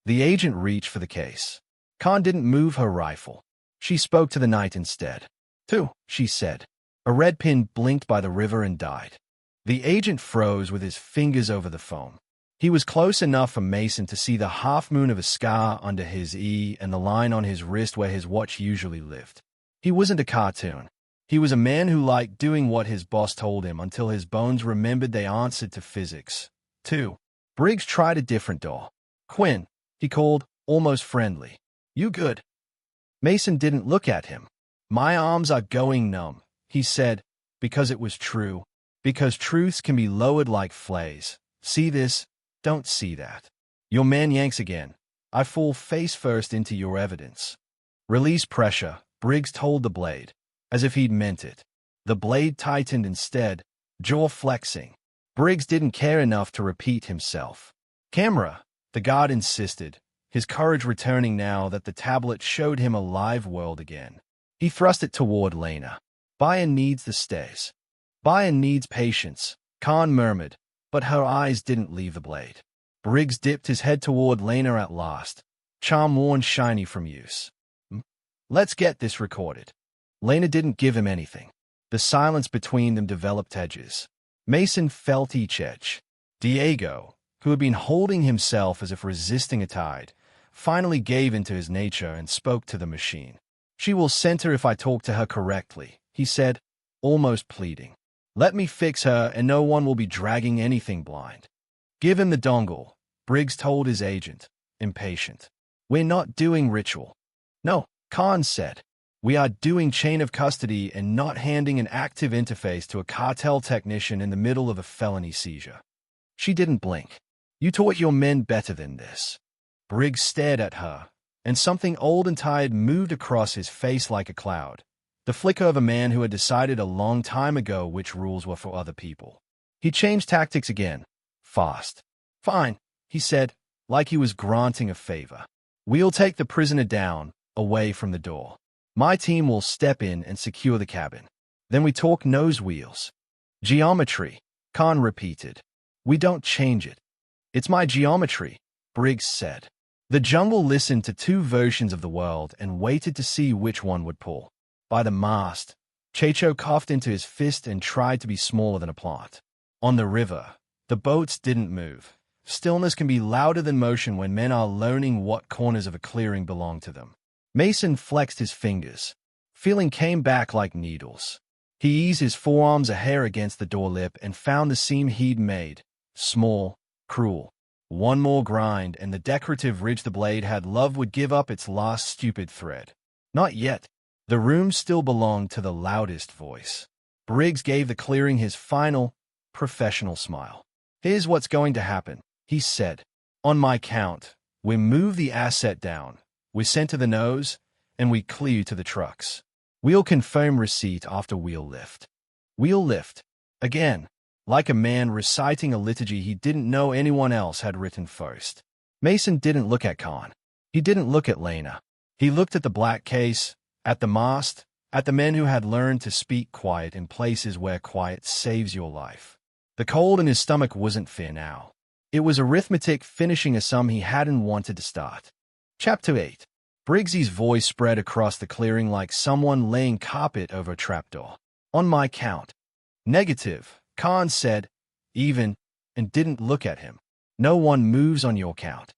The agent reached for the case. Khan didn't move her rifle. She spoke to the night instead. "Two," she said. A red pin blinked by the river and died. The agent froze with his fingers over the foam. He was close enough for Mason to see the half-moon of a scar under his E and the line on his wrist where his watch usually lived. He wasn't a cartoon. He was a man who liked doing what his boss told him until his bones remembered they answered to physics. 2. Briggs tried a different door. "Quinn," he called, almost friendly. "You good?" Mason didn't look at him. "My arms are going numb," he said, because it was true. Because truths can be lowered like flays. "See this? Don't see that. Your man yanks again. I fall face first into your evidence." "Release pressure," Briggs told the blade, as if he'd meant it. The blade tightened instead, jaw flexing. Briggs didn't care enough to repeat himself. Camera, the guard insisted, his courage returning now that the tablet showed him a live world again. He thrust it toward Lena. Bayan needs the stairs. Bayan needs patience, Khan murmured, but her eyes didn't leave the blade. Briggs dipped his head toward Lena at last, charm worn shiny from use. Let's get this recorded. Lena didn't give him anything. The silence between them developed edges. Mason felt each edge. Diego, who had been holding himself as if resisting a tide, finally gave into his nature and spoke to the machine. She will center if I talk to her correctly, he said, almost pleading. Let me fix her and no one will be dragging anything blind. Give him the dongle, Briggs told his agent, impatient. We're not doing ritual. No, Khan said. We are doing chain of custody and not handing an active interface to a cartel technician in the middle of a felony seizure. She didn't blink. You taught your men better than this. Briggs stared at her, and something old and tired moved across his face like a cloud. The flicker of a man who had decided a long time ago which rules were for other people. He changed tactics again. Fast. Fine, he said, like he was granting a favor. We'll take the prisoner down, away from the door. My team will step in and secure the cabin. Then we talk nose wheels. Geometry, Khan repeated. We don't change it. It's my geometry, Briggs said. The jungle listened to two versions of the world and waited to see which one would pull. By the mast, Checho coughed into his fist and tried to be smaller than a plant. On the river, the boats didn't move. Stillness can be louder than motion when men are learning what corners of a clearing belong to them. Mason flexed his fingers. Feeling came back like needles. He eased his forearms a hair against the door lip and found the seam he'd made. Small, cruel. One more grind and the decorative ridge the blade had loved would give up its last stupid thread. Not yet. The room still belonged to the loudest voice. Briggs gave the clearing his final, professional smile. Here's what's going to happen, he said. On my count, we move the asset down. We send to the nose, and we clear to the trucks. We'll confirm receipt after we'll lift. We'll lift. Again, like a man reciting a liturgy he didn't know anyone else had written first. Mason didn't look at Khan. He didn't look at Lena. He looked at the black case, at the mast, at the men who had learned to speak quiet in places where quiet saves your life. The cold in his stomach wasn't fear now. It was arithmetic finishing a sum he hadn't wanted to start. Chapter 8. Briggsy's voice spread across the clearing like someone laying carpet over a trapdoor. On my count. Negative, Khan said, even, and didn't look at him. No one moves on your count.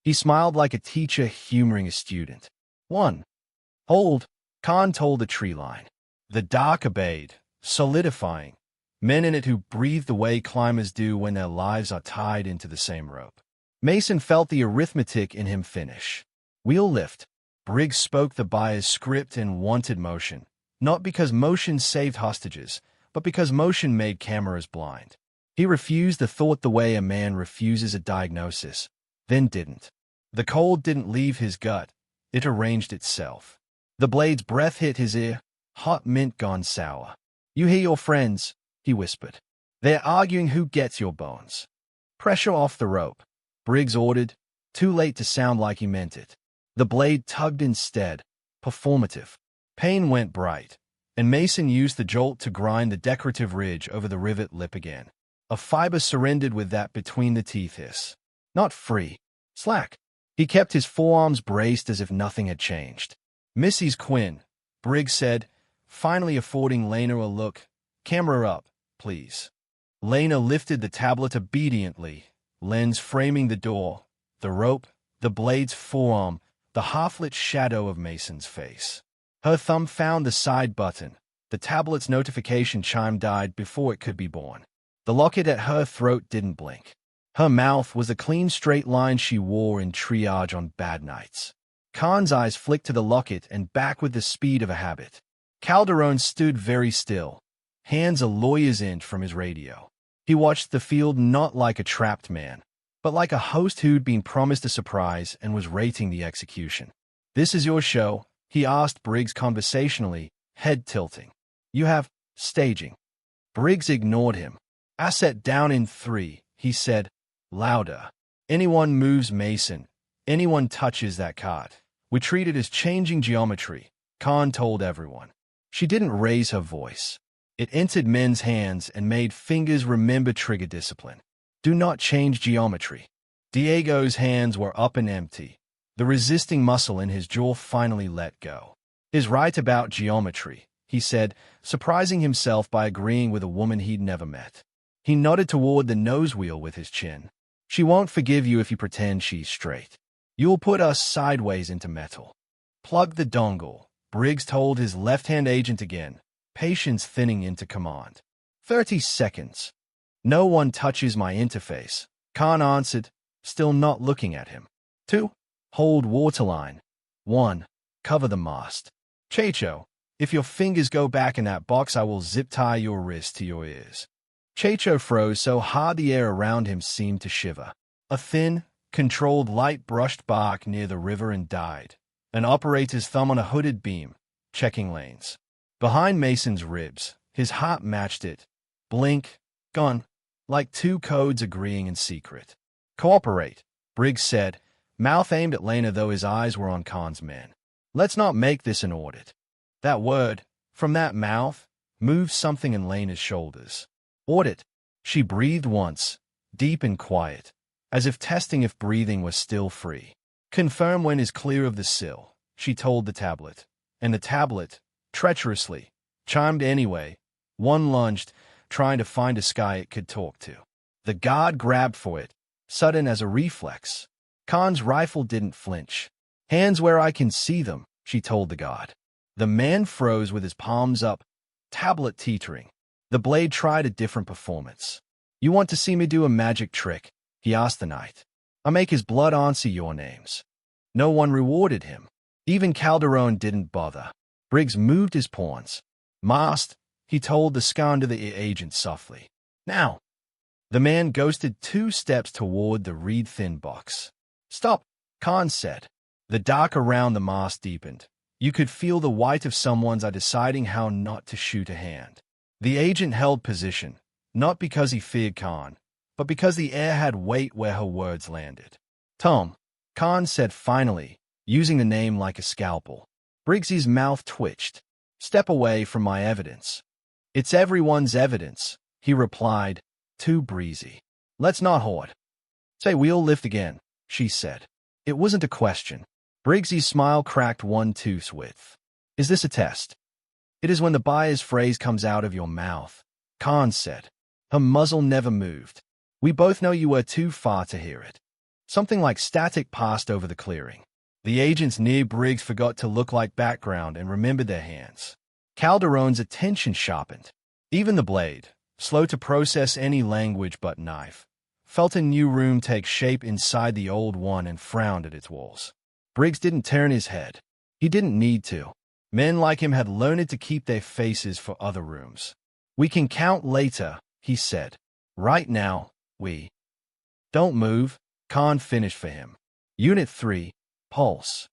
He smiled like a teacher humoring a student. 1. Hold, Khan told the tree line. The dark obeyed, solidifying. Men in it who breathed the way climbers do when their lives are tied into the same rope. Mason felt the arithmetic in him finish. We'll lift. Briggs spoke the buyer's script and wanted motion, not because motion saved hostages, but because motion made cameras blind. He refused the thought the way a man refuses a diagnosis, then didn't. The cold didn't leave his gut, it arranged itself. The blade's breath hit his ear, hot mint gone sour. You hear your friends, he whispered. They're arguing who gets your bones. Pressure off the rope, Briggs ordered, too late to sound like he meant it. The blade tugged instead, performative. Pain went bright, and Mason used the jolt to grind the decorative ridge over the rivet lip again. A fiber surrendered with that between the teeth hiss. Not free. Slack. He kept his forearms braced as if nothing had changed. Mrs. Quinn, Briggs said, finally affording Lena a look. Camera up, please. Lena lifted the tablet obediently, lens framing the door, the rope, the blade's forearm, the half-lit shadow of Mason's face. Her thumb found the side button. The tablet's notification chime died before it could be born. The locket at her throat didn't blink. Her mouth was a clean straight line she wore in triage on bad nights. Khan's eyes flicked to the locket and back with the speed of a habit. Calderon stood very still, hands a lawyer's inch from his radio. He watched the field not like a trapped man, but like a host who'd been promised a surprise and was rating the execution. This is your show, he asked Briggs conversationally, head tilting. You have staging. Briggs ignored him. "I sat down in 3, he said, louder. "Anyone moves Mason. Anyone touches that card. We treat it as changing geometry," Khan told everyone. She didn't raise her voice. It entered men's hands and made fingers remember trigger discipline. "Do not change geometry." Diego's hands were up and empty. The resisting muscle in his jaw finally let go. "Is right about geometry," he said, surprising himself by agreeing with a woman he'd never met. He nodded toward the nose wheel with his chin. "She won't forgive you if you pretend she's straight. You'll put us sideways into metal." "Plug the dongle," Briggs told his left-hand agent again, patience thinning into command. 30 seconds. "No one touches my interface," Khan answered, still not looking at him. 2. Hold waterline. 1. Cover the mast. "Checho, if your fingers go back in that box, I will zip-tie your wrist to your ears." Checho froze so hard the air around him seemed to shiver. A thin, controlled light brushed bark near the river and died. An operator's thumb on a hooded beam, checking lanes. Behind Mason's ribs, his heart matched it. Blink, gun, like 2 codes agreeing in secret. "Cooperate," Briggs said, mouth aimed at Lena though his eyes were on Khan's men. "Let's not make this an audit." That word, from that mouth, moved something in Lena's shoulders. "Audit." She breathed once, deep and quiet, as if testing if breathing was still free. "Confirm when is clear of the sill," she told the tablet. And the tablet, treacherously, chimed anyway. One lunged, trying to find a sky it could talk to. The guard grabbed for it, sudden as a reflex. Khan's rifle didn't flinch. "Hands where I can see them," she told the guard. The man froze with his palms up, tablet teetering. The blade tried a different performance. "You want to see me do a magic trick?" he asked the knight. "I make his blood answer your names." No one rewarded him. Even Calderon didn't bother. Briggs moved his pawns. "Mast," he told the scoundrel agent softly. "Now." The man ghosted 2 steps toward the reed-thin box. "Stop," Khan said. The dark around the mast deepened. You could feel the white of someone's eye deciding how not to shoot a hand. The agent held position, not because he feared Khan, but because the air had weight where her words landed. "Tom," Khan said finally, using the name like a scalpel. Briggs's mouth twitched. "Step away from my evidence." "It's everyone's evidence," he replied, too breezy. "Let's not hoard." "Say we'll lift again," she said. It wasn't a question. Briggs's smile cracked 1 tooth's width. "Is this a test?" "It is when the buyer's phrase comes out of your mouth," Khan said. Her muzzle never moved. "We both know you were too far to hear it." Something like static passed over the clearing. The agents near Briggs forgot to look like background and remembered their hands. Calderon's attention sharpened. Even the blade, slow to process any language but knife, felt a new room take shape inside the old one and frowned at its walls. Briggs didn't turn his head. He didn't need to. Men like him had learned to keep their faces for other rooms. "We can count later," he said. "Right now, we..." "Don't move," Khan finished for him. Unit 3, Pulse.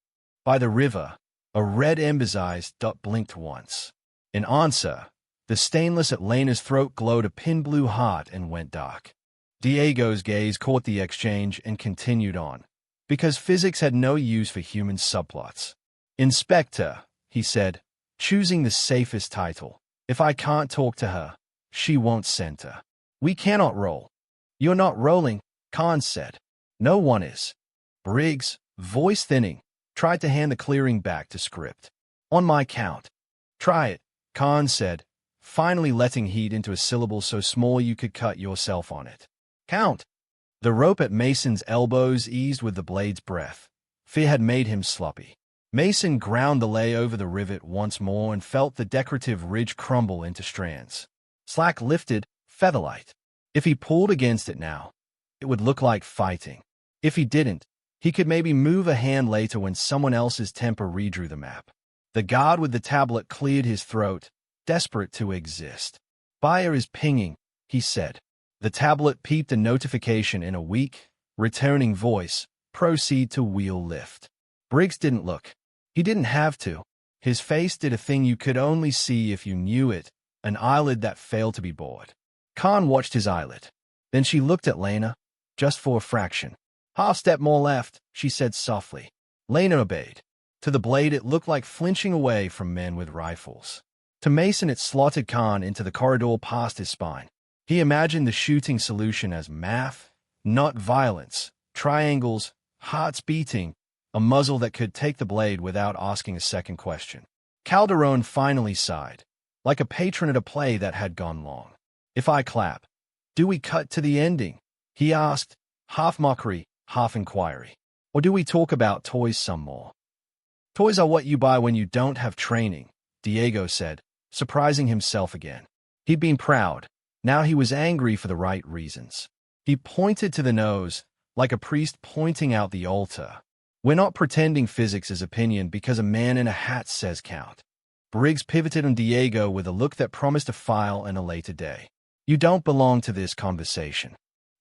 By the river, a red embers dot blinked once. In answer, the stainless at Lena's throat glowed a pin-blue heart and went dark. Diego's gaze caught the exchange and continued on, because physics had no use for human subplots. "Inspector," he said, choosing the safest title. "If I can't talk to her, she won't center. We cannot roll." "You're not rolling," Khan said. "No one is." Briggs, voice thinning, tried to hand the clearing back to script. "On my count." "Try it," Khan said, finally letting heat into a syllable so small you could cut yourself on it. "Count." The rope at Mason's elbows eased with the blade's breath. Fear had made him sloppy. Mason ground the lay over the rivet once more and felt the decorative ridge crumble into strands. Slack lifted, featherlight. If he pulled against it now, it would look like fighting. If he didn't, he could maybe move a hand later when someone else's temper redrew the map. The guard with the tablet cleared his throat, desperate to exist. "Buyer is pinging," he said. The tablet peeped a notification in a weak, returning voice. "Proceed to wheel lift." Briggs didn't look. He didn't have to. His face did a thing you could only see if you knew it. an eyelid that failed to be bored. Khan watched his eyelid. Then she looked at Lena, just for a fraction. "Half step more left," she said softly. Lena obeyed. To the blade it looked like flinching away from men with rifles. To Mason it slotted Khan into the corridor past his spine. He imagined the shooting solution as math, not violence, triangles, hearts beating, a muzzle that could take the blade without asking a second question. Calderon finally sighed, like a patron at a play that had gone long. "If I clap, do we cut to the ending?" he asked, half mockery, half inquiry. "Or do we talk about toys some more?" "Toys are what you buy when you don't have training," Diego said, surprising himself again. He'd been proud. Now he was angry for the right reasons. He pointed to the nose, like a priest pointing out the altar. "We're not pretending physics is opinion because a man in a hat says count." Briggs pivoted on Diego with a look that promised a file and a later day. "You don't belong to this conversation."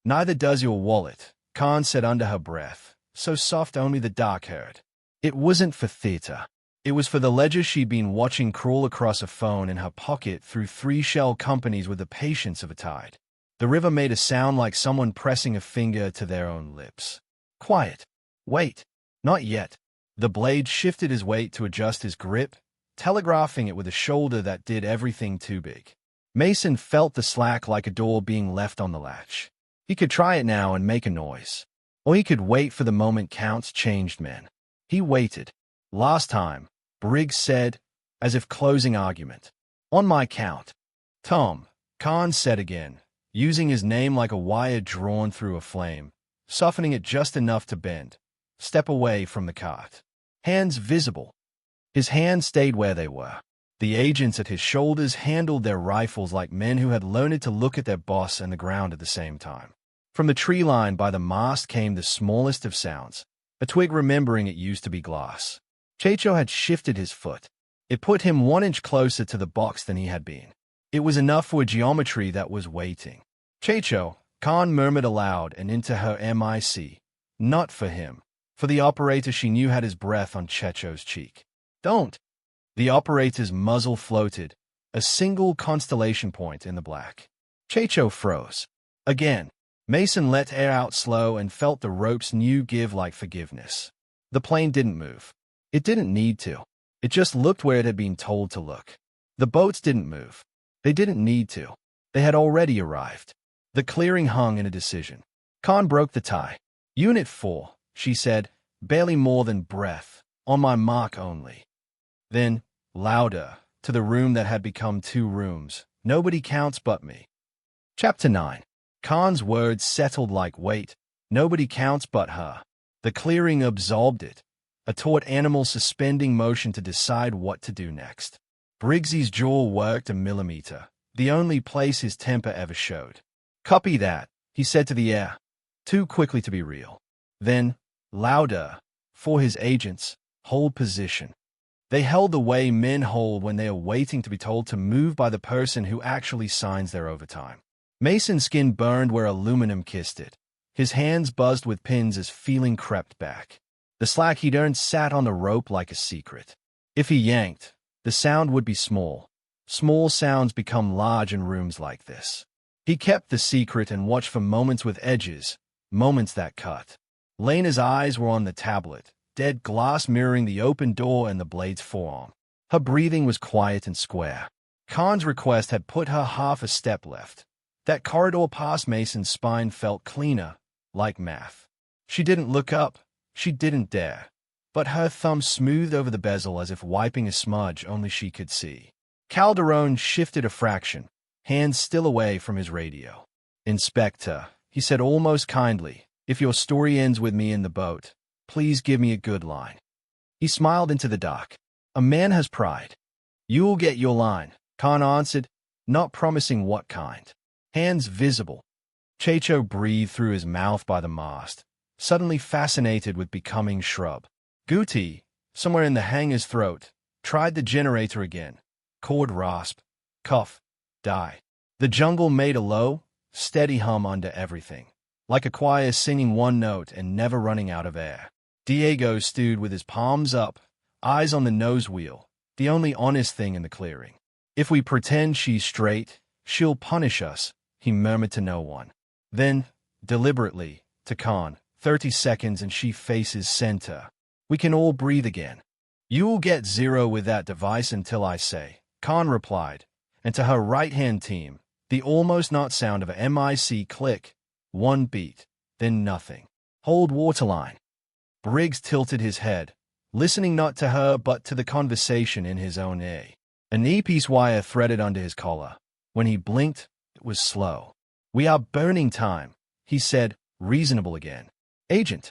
"Neither does your wallet," Khan said under her breath, so soft only the dark heard. It wasn't for theater. It was for the ledger she'd been watching crawl across a phone in her pocket through 3 shell companies with the patience of a tide. The river made a sound like someone pressing a finger to their own lips. "Quiet. Wait. Not yet." The blade shifted his weight to adjust his grip, telegraphing it with a shoulder that did everything too big. Mason felt the slack like a door being left on the latch. He could try it now and make a noise. Or he could wait for the moment counts changed men. He waited. "Last time," Briggs said, as if closing argument. "On my count." "Tom," Khan said again, using his name like a wire drawn through a flame, softening it just enough to bend. "Step away from the cart." Hands visible. His hands stayed where they were. The agents at his shoulders handled their rifles like men who had learned to look at their boss and the ground at the same time. From the tree line by the mast came the smallest of sounds, a twig remembering it used to be glass. Checho had shifted his foot. It put him 1 inch closer to the box than he had been. It was enough for a geometry that was waiting. "Checho," Khan murmured aloud and into her mic. Not for him. For the operator she knew had his breath on Checho's cheek. "Don't." The operator's muzzle floated, a single constellation point in the black. Checho froze. Again. Mason let air out slow and felt the rope's new give like forgiveness. The plane didn't move. It didn't need to. It just looked where it had been told to look. The boats didn't move. They didn't need to. They had already arrived. The clearing hung in a decision. Khan broke the tie. "Unit 4, she said, barely more than breath. "On my mark only." Then, louder, to the room that had become 2 rooms. "Nobody counts but me." Chapter 9. Khan's words settled like weight. Nobody counts but her. The clearing absorbed it, a taut animal suspending motion to decide what to do next. Briggsy's jaw worked a millimeter, the only place his temper ever showed. "Copy that," he said to the air, too quickly to be real. Then, louder, for his agents, "Hold position." They held the way men hold when they are waiting to be told to move by the person who actually signs their overtime. Mason's skin burned where aluminum kissed it. His hands buzzed with pins as feeling crept back. The slack he'd earned sat on the rope like a secret. If he yanked, the sound would be small. Small sounds become large in rooms like this. He kept the secret and watched for moments with edges, moments that cut. Lena's eyes were on the tablet, dead glass mirroring the open door and the blade's forearm. Her breathing was quiet and square. Khan's request had put her half a step left. That corridor past Mason's spine felt cleaner, like math. She didn't look up. She didn't dare. But her thumb smoothed over the bezel as if wiping a smudge only she could see. Calderon shifted a fraction, hands still away from his radio. "Inspector," he said almost kindly, "if your story ends with me in the boat, please give me a good line." He smiled into the dark. "A man has pride." "You'll get your line," Khan answered, not promising what kind. Hands visible. Checho breathed through his mouth by the mast, suddenly fascinated with becoming shrub. Guti, somewhere in the hangar's throat, tried the generator again. Cord rasp, cough, die. The jungle made a low, steady hum under everything, like a choir singing one note and never running out of air. Diego stewed with his palms up, eyes on the nose wheel, the only honest thing in the clearing. If we pretend she's straight, she'll punish us, he murmured to no one. Then, deliberately, to Khan, 30 seconds and she faces center. We can all breathe again. You'll get 0 with that device until I say, Khan replied, and to her right-hand team, the almost not sound of a MIC click, 1 beat, then nothing. Hold waterline. Briggs tilted his head, listening not to her but to the conversation in his own ear. An earpiece wire threaded under his collar. When he blinked, it was slow. We are burning time, he said, reasonable again. Agent.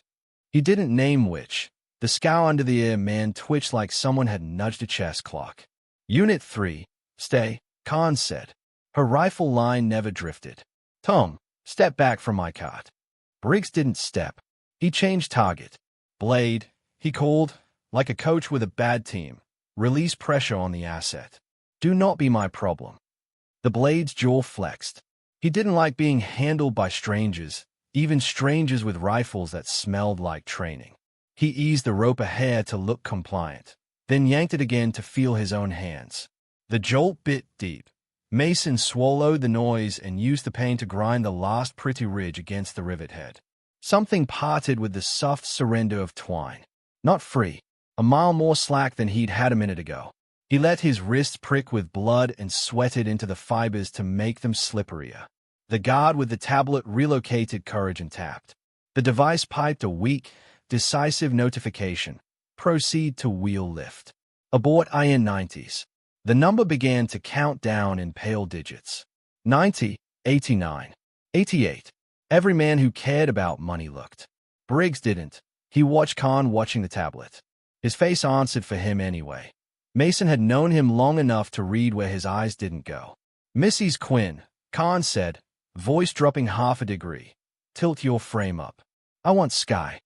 He didn't name which. The scowl under the ear man twitched like someone had nudged a chess clock. Unit 3, stay, Khan said. Her rifle line never drifted. Tom, step back from my cart. Briggs didn't step. He changed target. Blade, he called, like a coach with a bad team. Release pressure on the asset. Do not be my problem. The Blade's jaw flexed. He didn't like being handled by strangers, even strangers with rifles that smelled like training. He eased the rope a hair to look compliant, then yanked it again to feel his own hands. The jolt bit deep. Mason swallowed the noise and used the pain to grind the last pretty ridge against the rivet head. Something parted with the soft surrender of twine. Not free. A mile more slack than he'd had a minute ago. He let his wrists prick with blood and sweated into the fibers to make them slipperier. The guard with the tablet relocated courage and tapped. The device piped a weak, decisive notification. Proceed to wheel lift. Abort IN-90s. The number began to count down in pale digits. 90, 89, 88. Every man who cared about money looked. Briggs didn't. He watched Khan watching the tablet. His face answered for him anyway. Mason had known him long enough to read where his eyes didn't go. Mrs. Quinn, Khan said, voice dropping half a degree. Tilt your frame up. I want sky.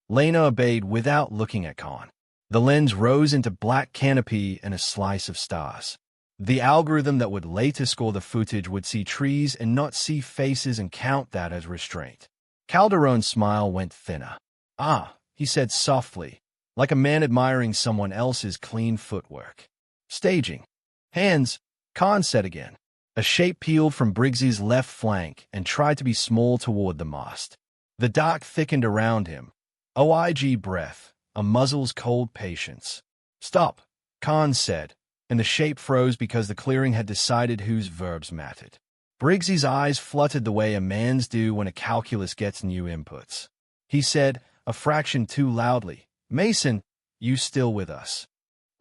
Lena obeyed without looking at Khan. The lens rose into black canopy and a slice of stars. The algorithm that would later score the footage would see trees and not see faces and count that as restraint. Calderon's smile went thinner. Ah, he said softly, like a man admiring someone else's clean footwork. Staging. Hands, Khan said again. A shape peeled from Briggs's left flank and tried to be small toward the mast. The dark thickened around him. OIG breath, a muzzle's cold patience. Stop, Khan said, and the shape froze because the clearing had decided whose verbs mattered. Briggs's eyes fluttered the way a man's do when a calculus gets new inputs. He said, a fraction too loudly, Mason, you still with us?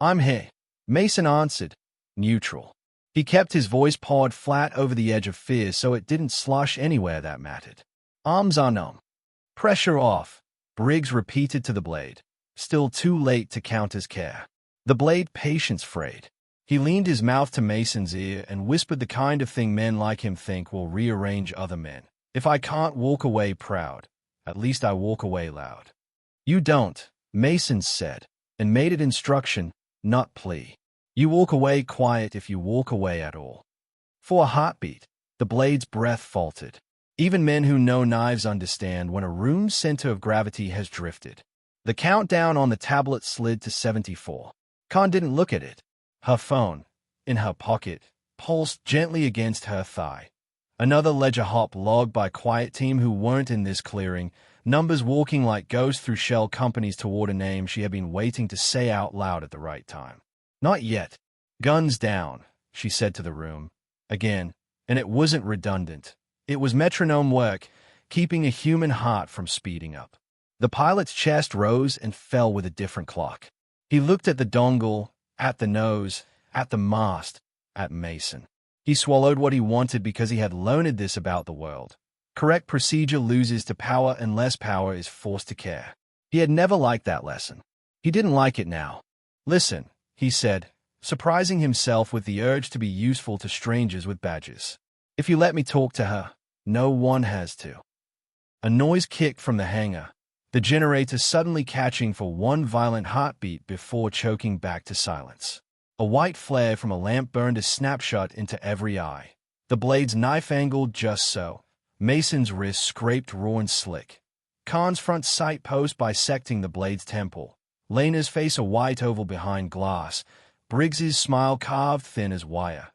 I'm here. Mason answered, neutral. He kept his voice pawed flat over the edge of fear so it didn't slosh anywhere that mattered. Arms are numb. Pressure off, Briggs repeated to the Blade. Still too late to count his care. The Blade patience frayed. He leaned his mouth to Mason's ear and whispered the kind of thing men like him think will rearrange other men. If I can't walk away proud, at least I walk away loud. You don't, Mason said, and made it instruction, not plea. You walk away quiet if you walk away at all. For a heartbeat, the Blade's breath faltered. Even men who know knives understand when a room's center of gravity has drifted. The countdown on the tablet slid to 74. Khan didn't look at it. Her phone, in her pocket, pulsed gently against her thigh. Another ledger hop logged by quiet team who weren't in this clearing, numbers walking like ghosts through shell companies toward a name she had been waiting to say out loud at the right time. Not yet. Guns down, she said to the room. Again, and it wasn't redundant. It was metronome work, keeping a human heart from speeding up. The pilot's chest rose and fell with a different clock. He looked at the dongle, at the nose, at the mast, at Mason. He swallowed what he wanted because he had learned this about the world. Correct procedure loses to power and less power is forced to care. He had never liked that lesson. He didn't like it now. Listen, he said, surprising himself with the urge to be useful to strangers with badges. If you let me talk to her, no one has to. A noise kicked from the hangar, the generator suddenly catching for one violent heartbeat before choking back to silence. A white flare from a lamp burned a snapshot into every eye. The Blade's knife angled just so. Mason's wrist scraped raw and slick. Khan's front sight post bisecting the Blade's temple. Lena's face a white oval behind glass. Briggs's smile carved thin as wire.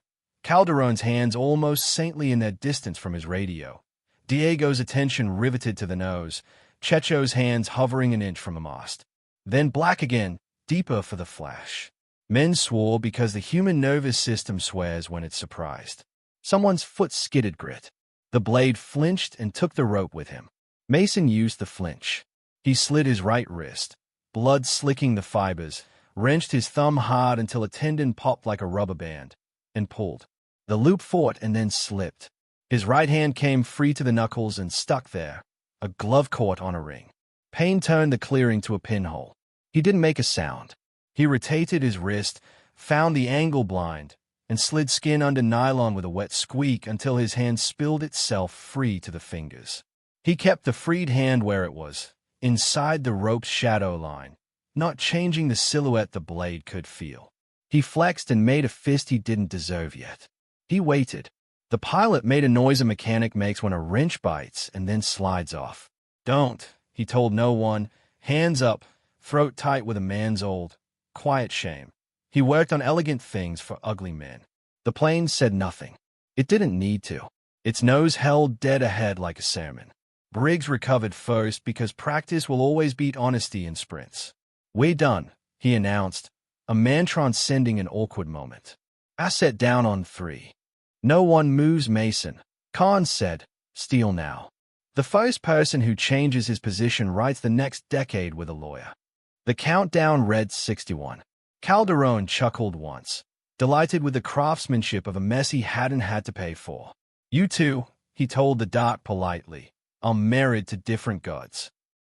Calderon's hands almost saintly in their distance from his radio. Diego's attention riveted to the nose, Checho's hands hovering an inch from the mast. Then black again, deeper for the flash. Men swore because the human nervous system swears when it's surprised. Someone's foot skidded grit. The blade flinched and took the rope with him. Mason used the flinch. He slid his right wrist, blood slicking the fibers, wrenched his thumb hard until a tendon popped like a rubber band, and pulled. The loop fought and then slipped. His right hand came free to the knuckles and stuck there, a glove caught on a ring. Pain turned the clearing to a pinhole. He didn't make a sound. He rotated his wrist, found the angle blind, and slid skin under nylon with a wet squeak until his hand spilled itself free to the fingers. He kept the freed hand where it was, inside the rope's shadow line, not changing the silhouette the blade could feel. He flexed and made a fist he didn't deserve yet. He waited. The pilot made a noise a mechanic makes when a wrench bites and then slides off. Don't, he told no one, hands up, throat tight with a man's old, quiet shame. He worked on elegant things for ugly men. The plane said nothing. It didn't need to. Its nose held dead ahead like a sermon. Briggs recovered first because practice will always beat honesty in sprints. We're done, he announced, a man transcending an awkward moment. I sat down on 3. No one moves, Mason. Khan said, steal now. The first person who changes his position writes the next decade with a lawyer. The countdown read 61. Calderon chuckled once, delighted with the craftsmanship of a mess he hadn't had to pay for. You two, he told the dark politely, are married to different gods.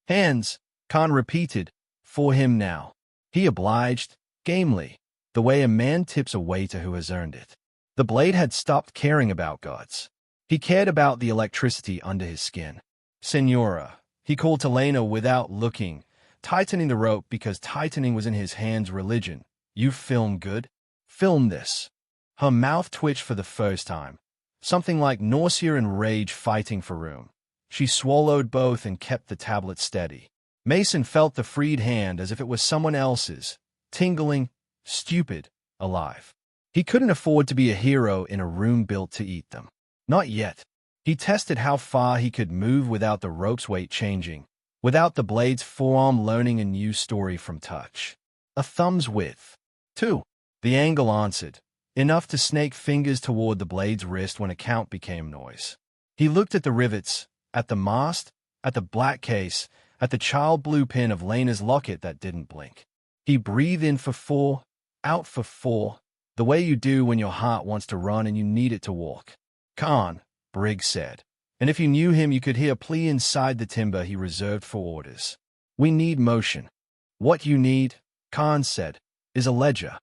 Hands, Khan repeated, for him now. He obliged, gamely, the way a man tips a waiter who has earned it. The blade had stopped caring about gods. He cared about the electricity under his skin. Senora, he called to Lena without looking, tightening the rope because tightening was in his hand's religion. You film good? Film this. Her mouth twitched for the first time, something like nausea and rage fighting for room. She swallowed both and kept the tablet steady. Mason felt the freed hand as if it was someone else's, tingling, stupid, alive. He couldn't afford to be a hero in a room built to eat them. Not yet. He tested how far he could move without the rope's weight changing, without the blade's forearm learning a new story from touch. A thumb's width. 2. The angle answered, enough to snake fingers toward the blade's wrist when a count became noise. He looked at the rivets, at the mast, at the black case, at the child blue pin of Lena's locket that didn't blink. He breathed in for 4, out for 4, the way you do when your heart wants to run and you need it to walk. Khan, Briggs said, and if you knew him you could hear a plea inside the timber he reserved for orders. We need motion. What you need, Khan said, is a ledger.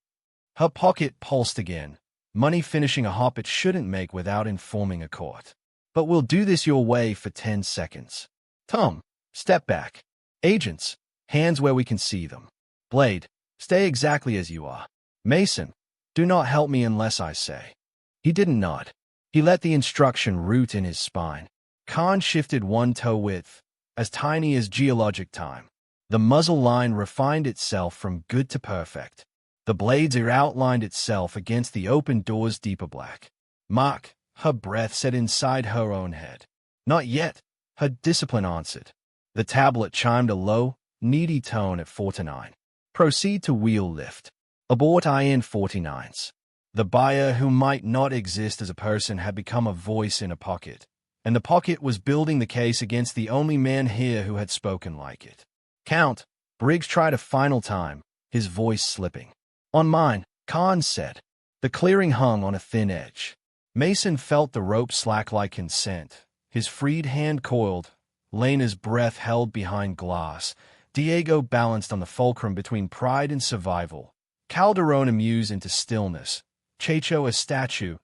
Her pocket pulsed again, money finishing a hop it shouldn't make without informing a court. But we'll do this your way for 10 seconds. Tom, step back. Agents, hands where we can see them. Blade, stay exactly as you are. Mason, do not help me unless I say. He didn't nod. He let the instruction root in his spine. Khan shifted one toe width, as tiny as geologic time. The muzzle line refined itself from good to perfect. The blade's ear outlined itself against the open door's deeper black. Mark, her breath said inside her own head. Not yet, her discipline answered. The tablet chimed a low, needy tone at 49. Proceed to wheel lift. Abort IN 49s. The buyer who might not exist as a person had become a voice in a pocket, and the pocket was building the case against the only man here who had spoken like it. Count, Briggs tried a final time, his voice slipping. On mine, Khan said. The clearing hung on a thin edge. Mason felt the rope slack like consent. His freed hand coiled, Lena's breath held behind glass. Diego balanced on the fulcrum between pride and survival. Calderon amused into stillness. Checho a statue.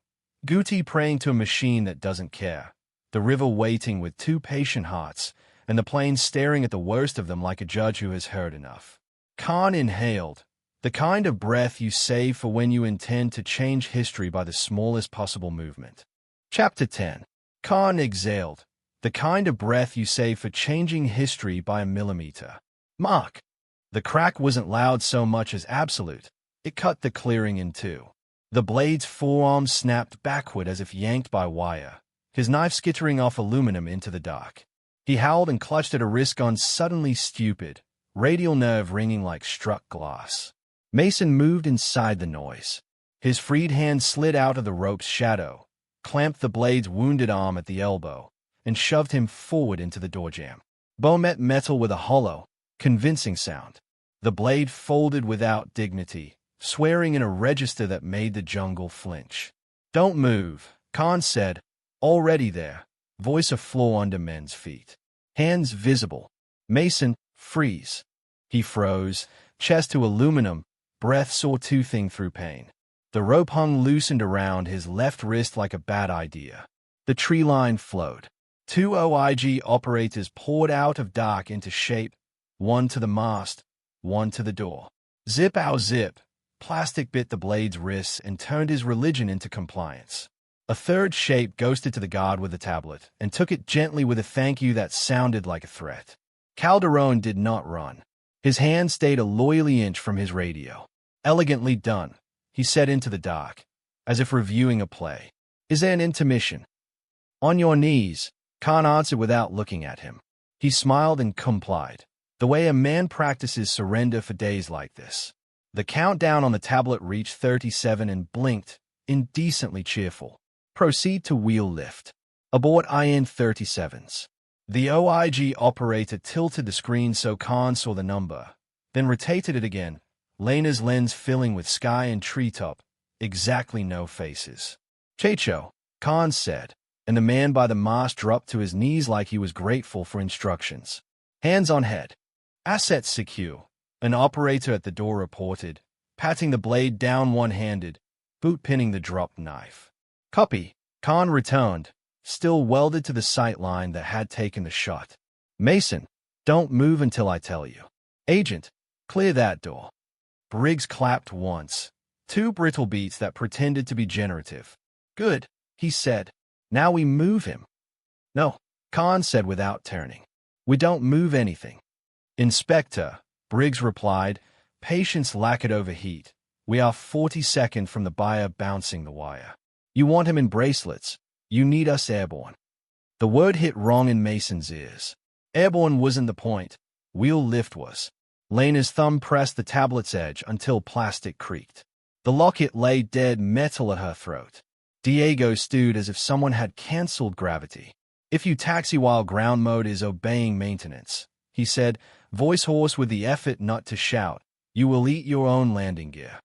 Guti praying to a machine that doesn't care. The river waiting with 2 patient hearts, and the plane staring at the worst of them like a judge who has heard enough. Khan inhaled. The kind of breath you save for when you intend to change history by the smallest possible movement. Chapter 10. Khan exhaled. The kind of breath you save for changing history by a millimeter. Mark. The crack wasn't loud so much as absolute. It cut the clearing in two. The blade's forearm snapped backward as if yanked by wire, his knife skittering off aluminum into the dark. He howled and clutched at a wrist gun suddenly stupid, radial nerve ringing like struck glass. Mason moved inside the noise. His freed hand slid out of the rope's shadow, clamped the blade's wounded arm at the elbow, and shoved him forward into the door jamb. Bone met metal with a hollow, convincing sound. The blade folded without dignity, swearing in a register that made the jungle flinch. "Don't move," Khan said, already there, voice a floor under men's feet. Hands visible. Mason, freeze. He froze, chest to aluminum, breath saw-toothing through pain. The rope hung loosened around his left wrist like a bad idea. The tree line flowed. Two OIG operators poured out of dark into shape, one to the mast, one to the door. Zip ow zip. Plastic bit the blade's wrists and turned his religion into compliance. A third shape ghosted to the guard with a tablet and took it gently with a thank you that sounded like a threat. Calderon did not run. His hand stayed a loyally inch from his radio. "Elegantly done," he said into the dark, as if reviewing a play. "Is there an intermission?" "On your knees," Khan answered without looking at him. He smiled and complied, the way a man practices surrender for days like this. The countdown on the tablet reached 37 and blinked, indecently cheerful. "Proceed to wheel lift. Abort IN-37s. The OIG operator tilted the screen so Khan saw the number, then rotated it again, Lena's lens filling with sky and treetop, exactly no faces. "Checho," Khan said, and the man by the mast dropped to his knees like he was grateful for instructions. "Hands on head. Assets secure," an operator at the door reported, patting the blade down one-handed, boot-pinning the dropped knife. "Copy," Khan returned, still welded to the sight line that had taken the shot. "Mason, don't move until I tell you. Agent, clear that door." Briggs clapped once, two brittle beats that pretended to be generative. "Good," he said. "Now we move him." "No," Khan said without turning. "We don't move anything." "Inspector," Briggs replied, patience lacquered over heat. "We are 42nd from the buyer bouncing the wire. You want him in bracelets. You need us airborne." The word hit wrong in Mason's ears. Airborne wasn't the point. Wheel lift was. Lena's thumb pressed the tablet's edge until plastic creaked. The locket lay dead metal at her throat. Diego stewed as if someone had cancelled gravity. "If you taxi while ground mode is obeying maintenance," he said, voice hoarse with the effort not to shout, "you will eat your own landing gear."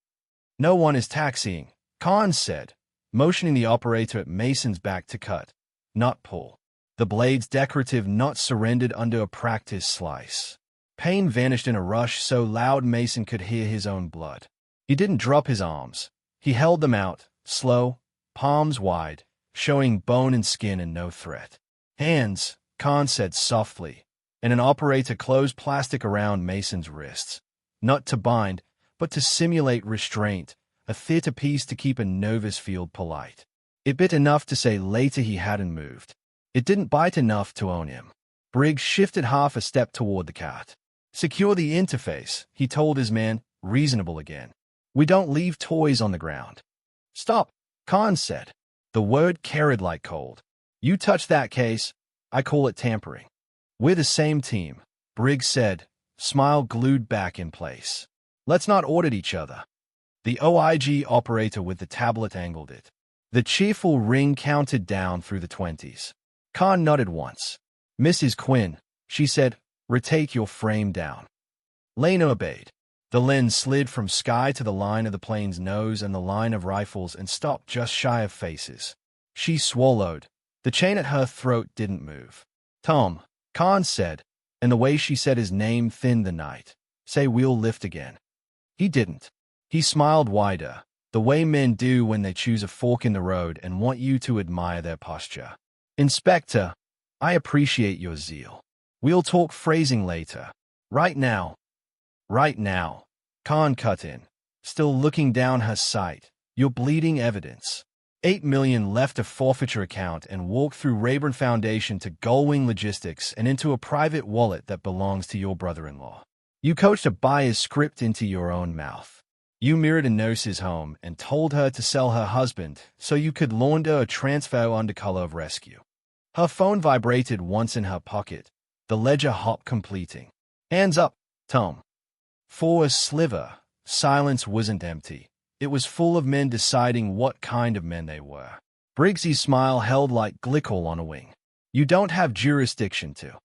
"No one is taxiing," Khan said, motioning the operator at Mason's back to cut, not pull. The blade's decorative knot surrendered under a practice slice. Pain vanished in a rush so loud Mason could hear his own blood. He didn't drop his arms. He held them out, slow, palms wide, showing bone and skin and no threat. "Hands," Khan said softly, and an operator closed plastic around Mason's wrists. Not to bind, but to simulate restraint, a theater piece to keep a nervous field polite. It bit enough to say later he hadn't moved. It didn't bite enough to own him. Briggs shifted half a step toward the cart. "Secure the interface," he told his man, reasonable again. "We don't leave toys on the ground." "Stop," Khan said. The word carried like cold. "You touch that case, I call it tampering." "We're the same team," Briggs said, smile glued back in place. "Let's not audit each other." The OIG operator with the tablet angled it. The cheerful ring counted down through the 20s. Khan nodded once. "Mrs. Quinn," she said, "rotate your frame down." Lena obeyed. The lens slid from sky to the line of the plane's nose and the line of rifles and stopped just shy of faces. She swallowed. The chain at her throat didn't move. "Tom," Khan said, and the way she said his name thinned the night. "Say we'll lift again." He didn't. He smiled wider, the way men do when they choose a fork in the road and want you to admire their posture. "Inspector, I appreciate your zeal. We'll talk phrasing later. Right now." "Right now," Khan cut in, still looking down her sight. "You're bleeding evidence. 8 million left a forfeiture account and walked through Rayburn Foundation to Gullwing Logistics and into a private wallet that belongs to your brother-in-law. You coached a buyer's script into your own mouth. You mirrored a nurse's home and told her to sell her husband so you could launder a transfer under color of rescue. Her phone vibrated once in her pocket, the ledger hop completing. Hands up, Tom. For a sliver, silence wasn't empty. It was full of men deciding what kind of men they were. Briggsy's smile held like glycol on a wing. You don't have jurisdiction to.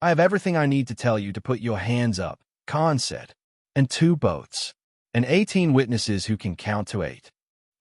I have everything I need to tell you to put your hands up, Khan said. And 2 boats. And 18 witnesses who can count to 8.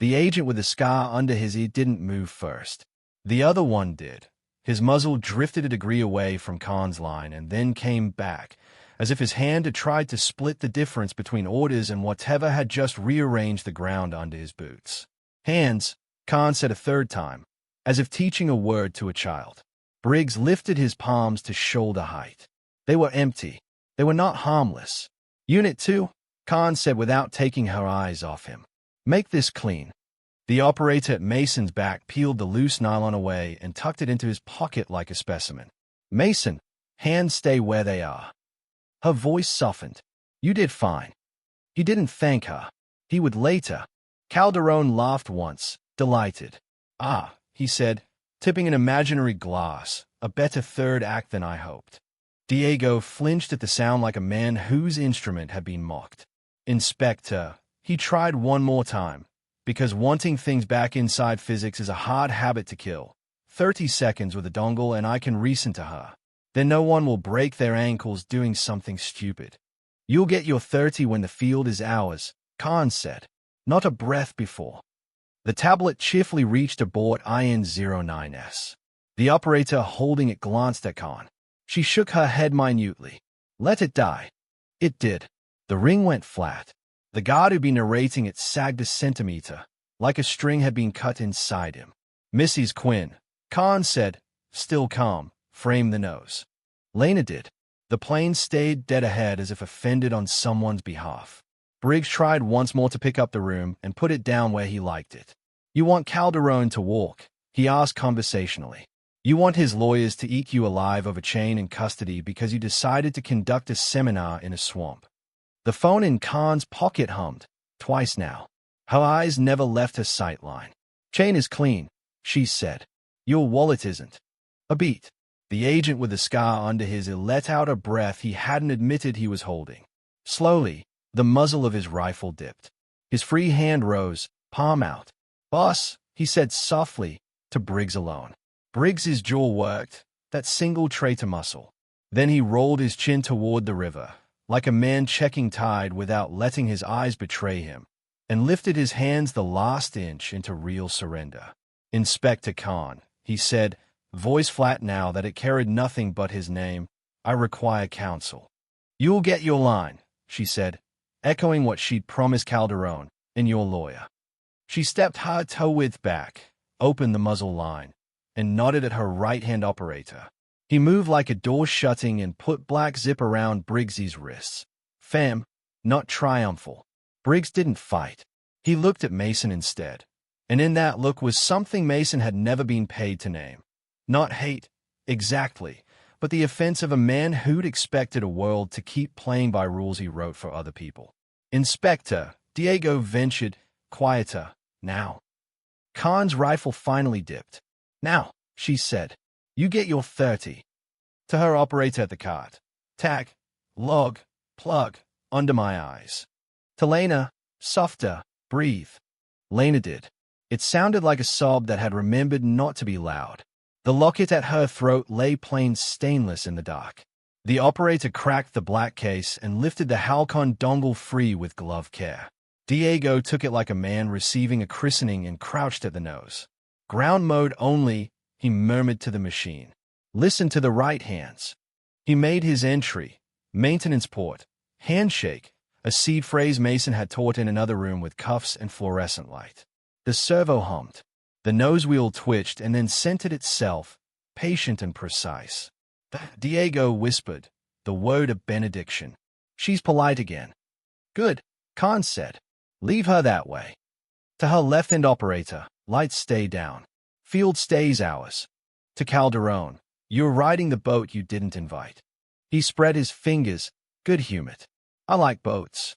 The agent with the scar under his ear didn't move first. The other one did. His muzzle drifted a degree away from Khan's line and then came back, as if his hand had tried to split the difference between orders and whatever had just rearranged the ground under his boots. Hands, Khan said a 3rd time, as if teaching a word to a child. Briggs lifted his palms to shoulder height. They were empty. They were not harmless. Unit 2, Khan said without taking her eyes off him. Make this clean. The operator at Mason's back peeled the loose nylon away and tucked it into his pocket like a specimen. Mason, hands stay where they are. Her voice softened. You did fine. He didn't thank her. He would later. Calderon laughed once, delighted. Ah, he said, tipping an imaginary glass, a better 3rd act than I hoped. Diego flinched at the sound like a man whose instrument had been mocked. Inspector, he tried one more time, because wanting things back inside physics is a hard habit to kill. 30 seconds with a dongle and I can reason to her. Then no one will break their ankles doing something stupid. You'll get your 30 when the field is ours, Khan said. Not a breath before. The tablet cheerfully reached aboard IN-09S. The operator holding it glanced at Khan. She shook her head minutely. Let it die. It did. The ring went flat. The guard who'd been narrating it sagged a centimeter, like a string had been cut inside him. Mrs. Quinn, Khan said, still calm, framed the nose. Lena did. The plane stayed dead ahead as if offended on someone's behalf. Briggs tried once more to pick up the room and put it down where he liked it. You want Calderon to walk? He asked conversationally. You want his lawyers to eat you alive over chain and custody because you decided to conduct a seminar in a swamp. The phone in Khan's pocket hummed, twice now. Her eyes never left her sightline. Chain is clean, she said. Your wallet isn't. A beat. The agent with the scar under his ear let out a breath he hadn't admitted he was holding. Slowly, the muzzle of his rifle dipped. His free hand rose, palm out. Boss, he said softly, to Briggs alone. Briggs's jaw worked, that single traitor muscle. Then he rolled his chin toward the river, like a man checking tide without letting his eyes betray him, and lifted his hands the last inch into real surrender. Inspector Khan, he said, voice flat now that it carried nothing but his name, I require counsel. You'll get your line, she said, echoing what she'd promised Calderon, in your lawyer. She stepped her toe-width back, opened the muzzle line, and nodded at her right-hand operator. He moved like a door shutting and put black zip around Briggsy's wrists. Fam, not triumphal. Briggs didn't fight. He looked at Mason instead, and in that look was something Mason had never been paid to name. Not hate, exactly, but the offense of a man who'd expected a world to keep playing by rules he wrote for other people. Inspector, Diego ventured, quieter, now. Khan's rifle finally dipped. Now, she said, you get your 30. To her operator at the cart. Tack, log, plug, under my eyes. To Lena, softer, breathe. Lena did. It sounded like a sob that had remembered not to be loud. The locket at her throat lay plain stainless in the dark. The operator cracked the black case and lifted the Halcon dongle free with glove care. Diego took it like a man receiving a christening and crouched at the nose. Ground mode only, he murmured to the machine. Listen to the right hands. He made his entry. Maintenance port. Handshake. A seed phrase Mason had taught in another room with cuffs and fluorescent light. The servo hummed. The nose wheel twitched and then centered itself, patient and precise. Diego whispered, the word of benediction. She's polite again. Good, Khan said. Leave her that way. To her left-hand operator, lights stay down. Field stays ours. To Calderon, you're riding the boat you didn't invite. He spread his fingers, good-humored. I like boats.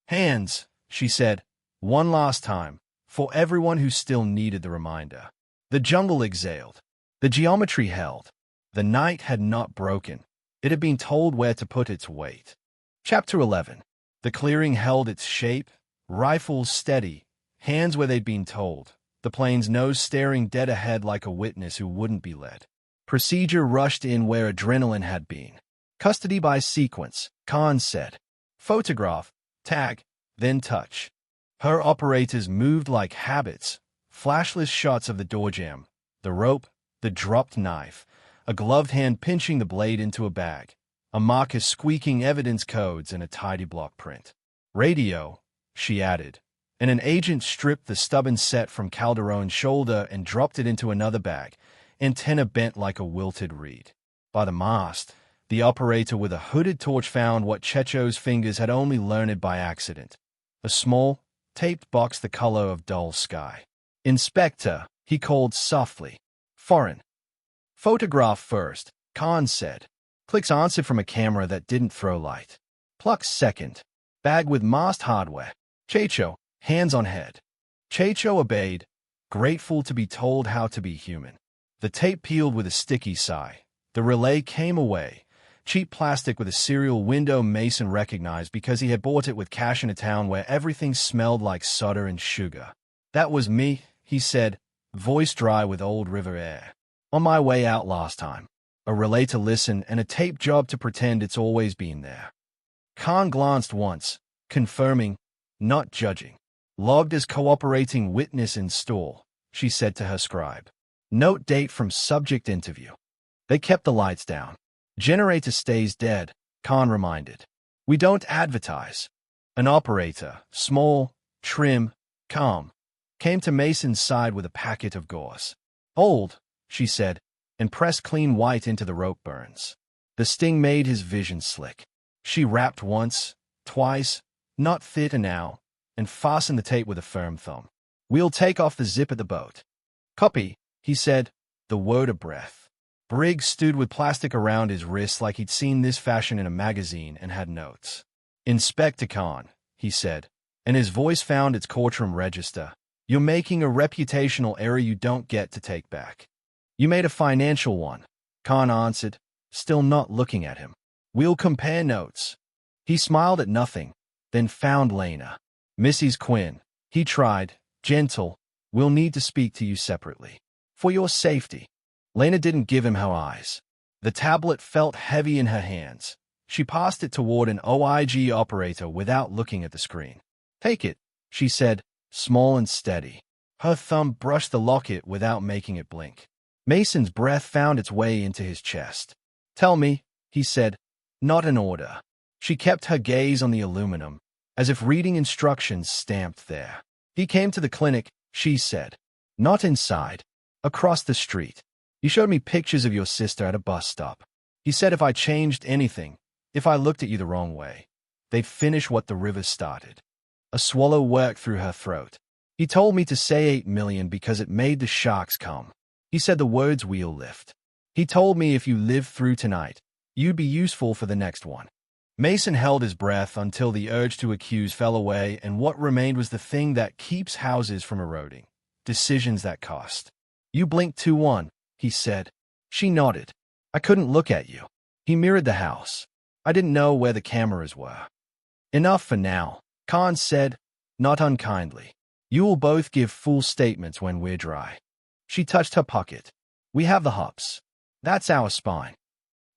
Hands, she said, one last time, for everyone who still needed the reminder. The jungle exhaled. The geometry held. The night had not broken. It had been told where to put its weight. Chapter 11. The clearing held its shape, rifles steady, hands where they'd been told, the plane's nose staring dead ahead like a witness who wouldn't be led. Procedure rushed in where adrenaline had been. Custody by sequence, Khan said. Photograph, tag, then touch. Her operators moved like habits, flashless shots of the door jamb, the rope, the dropped knife, a gloved hand pinching the blade into a bag, a marker squeaking evidence codes and a tidy block print. Radio, she added, and an agent stripped the stubborn set from Calderon's shoulder and dropped it into another bag, antenna bent like a wilted reed. By the mast, the operator with a hooded torch found what Checho's fingers had only learned by accident. A small, taped box the color of dull sky. Inspector, he called softly. Foreign. Photograph first, Khan said. Clicks answered from a camera that didn't throw light. Pluck second. Bag with mast hardware. Checho, hands on head. Checho obeyed, grateful to be told how to be human. The tape peeled with a sticky sigh. The relay came away. Cheap plastic with a serial window Mason recognized because he had bought it with cash in a town where everything smelled like soda and sugar. That was me, he said, voice dry with old river air. On my way out last time. A relay to listen and a tape job to pretend it's always been there. Khan glanced once, confirming, not judging. Logged as cooperating witness in stall, she said to her scribe. Note date from subject interview. They kept the lights down. Generator stays dead, Khan reminded. We don't advertise. An operator, small, trim, calm, came to Mason's side with a packet of gauze. Old, she said, and pressed clean white into the rope burns. The sting made his vision slick. She rapped once, twice, not theater now, and fastened the tape with a firm thumb. We'll take off the zip at the boat. Copy, he said, the word a breath. Briggs stood with plastic around his wrists like he'd seen this fashion in a magazine and had notes. Inspector Khan, he said, and his voice found its courtroom register. You're making a reputational error you don't get to take back. You made a financial one, Khan answered, still not looking at him. We'll compare notes. He smiled at nothing, then found Lena. Mrs. Quinn, he tried, gentle, we'll need to speak to you separately. For your safety. Lena didn't give him her eyes. The tablet felt heavy in her hands. She passed it toward an OIG operator without looking at the screen. Take it, she said, small and steady. Her thumb brushed the locket without making it blink. Mason's breath found its way into his chest. Tell me, he said, not an order. She kept her gaze on the aluminum, as if reading instructions stamped there. He came to the clinic, she said. Not inside. Across the street. You showed me pictures of your sister at a bus stop. He said if I changed anything, if I looked at you the wrong way, they'd finish what the river started. A swallow worked through her throat. He told me to say 8 million because it made the sharks come. He said the words we'll lift. He told me if you lived through tonight, you'd be useful for the next one. Mason held his breath until the urge to accuse fell away and what remained was the thing that keeps houses from eroding. Decisions that cost. You blinked 2-1. He said. She nodded. I couldn't look at you. He mirrored the house. I didn't know where the cameras were. Enough for now, Khan said, not unkindly. You will both give full statements when we're dry. She touched her pocket. We have the hops. That's our spine.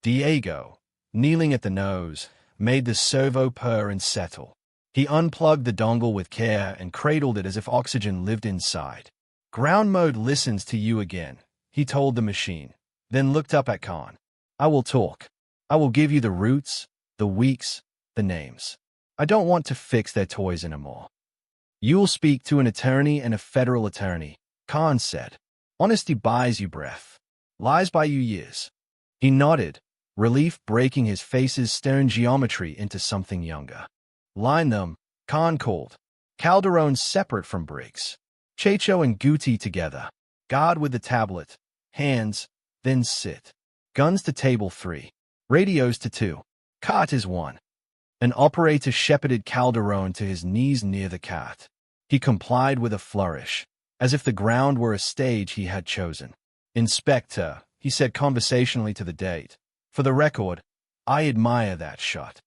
Diego, kneeling at the nose, made the servo purr and settle. He unplugged the dongle with care and cradled it as if oxygen lived inside. Ground mode listens to you again. He told the machine, then looked up at Khan. I will talk. I will give you the routes, the weeks, the names. I don't want to fix their toys anymore. You will speak to an attorney and a federal attorney, Khan said. Honesty buys you breath. Lies buy you years. He nodded, relief breaking his face's stern geometry into something younger. Line them, Khan called. Calderon separate from Briggs. Checho and Guti together. Guard with the tablet. Hands, then sit. Guns to table 3. Radios to 2. Cart is 1. An operator shepherded Calderon to his knees near the cat. He complied with a flourish, as if the ground were a stage he had chosen. "Inspector," he said conversationally to the date, "for the record, I admire that shot."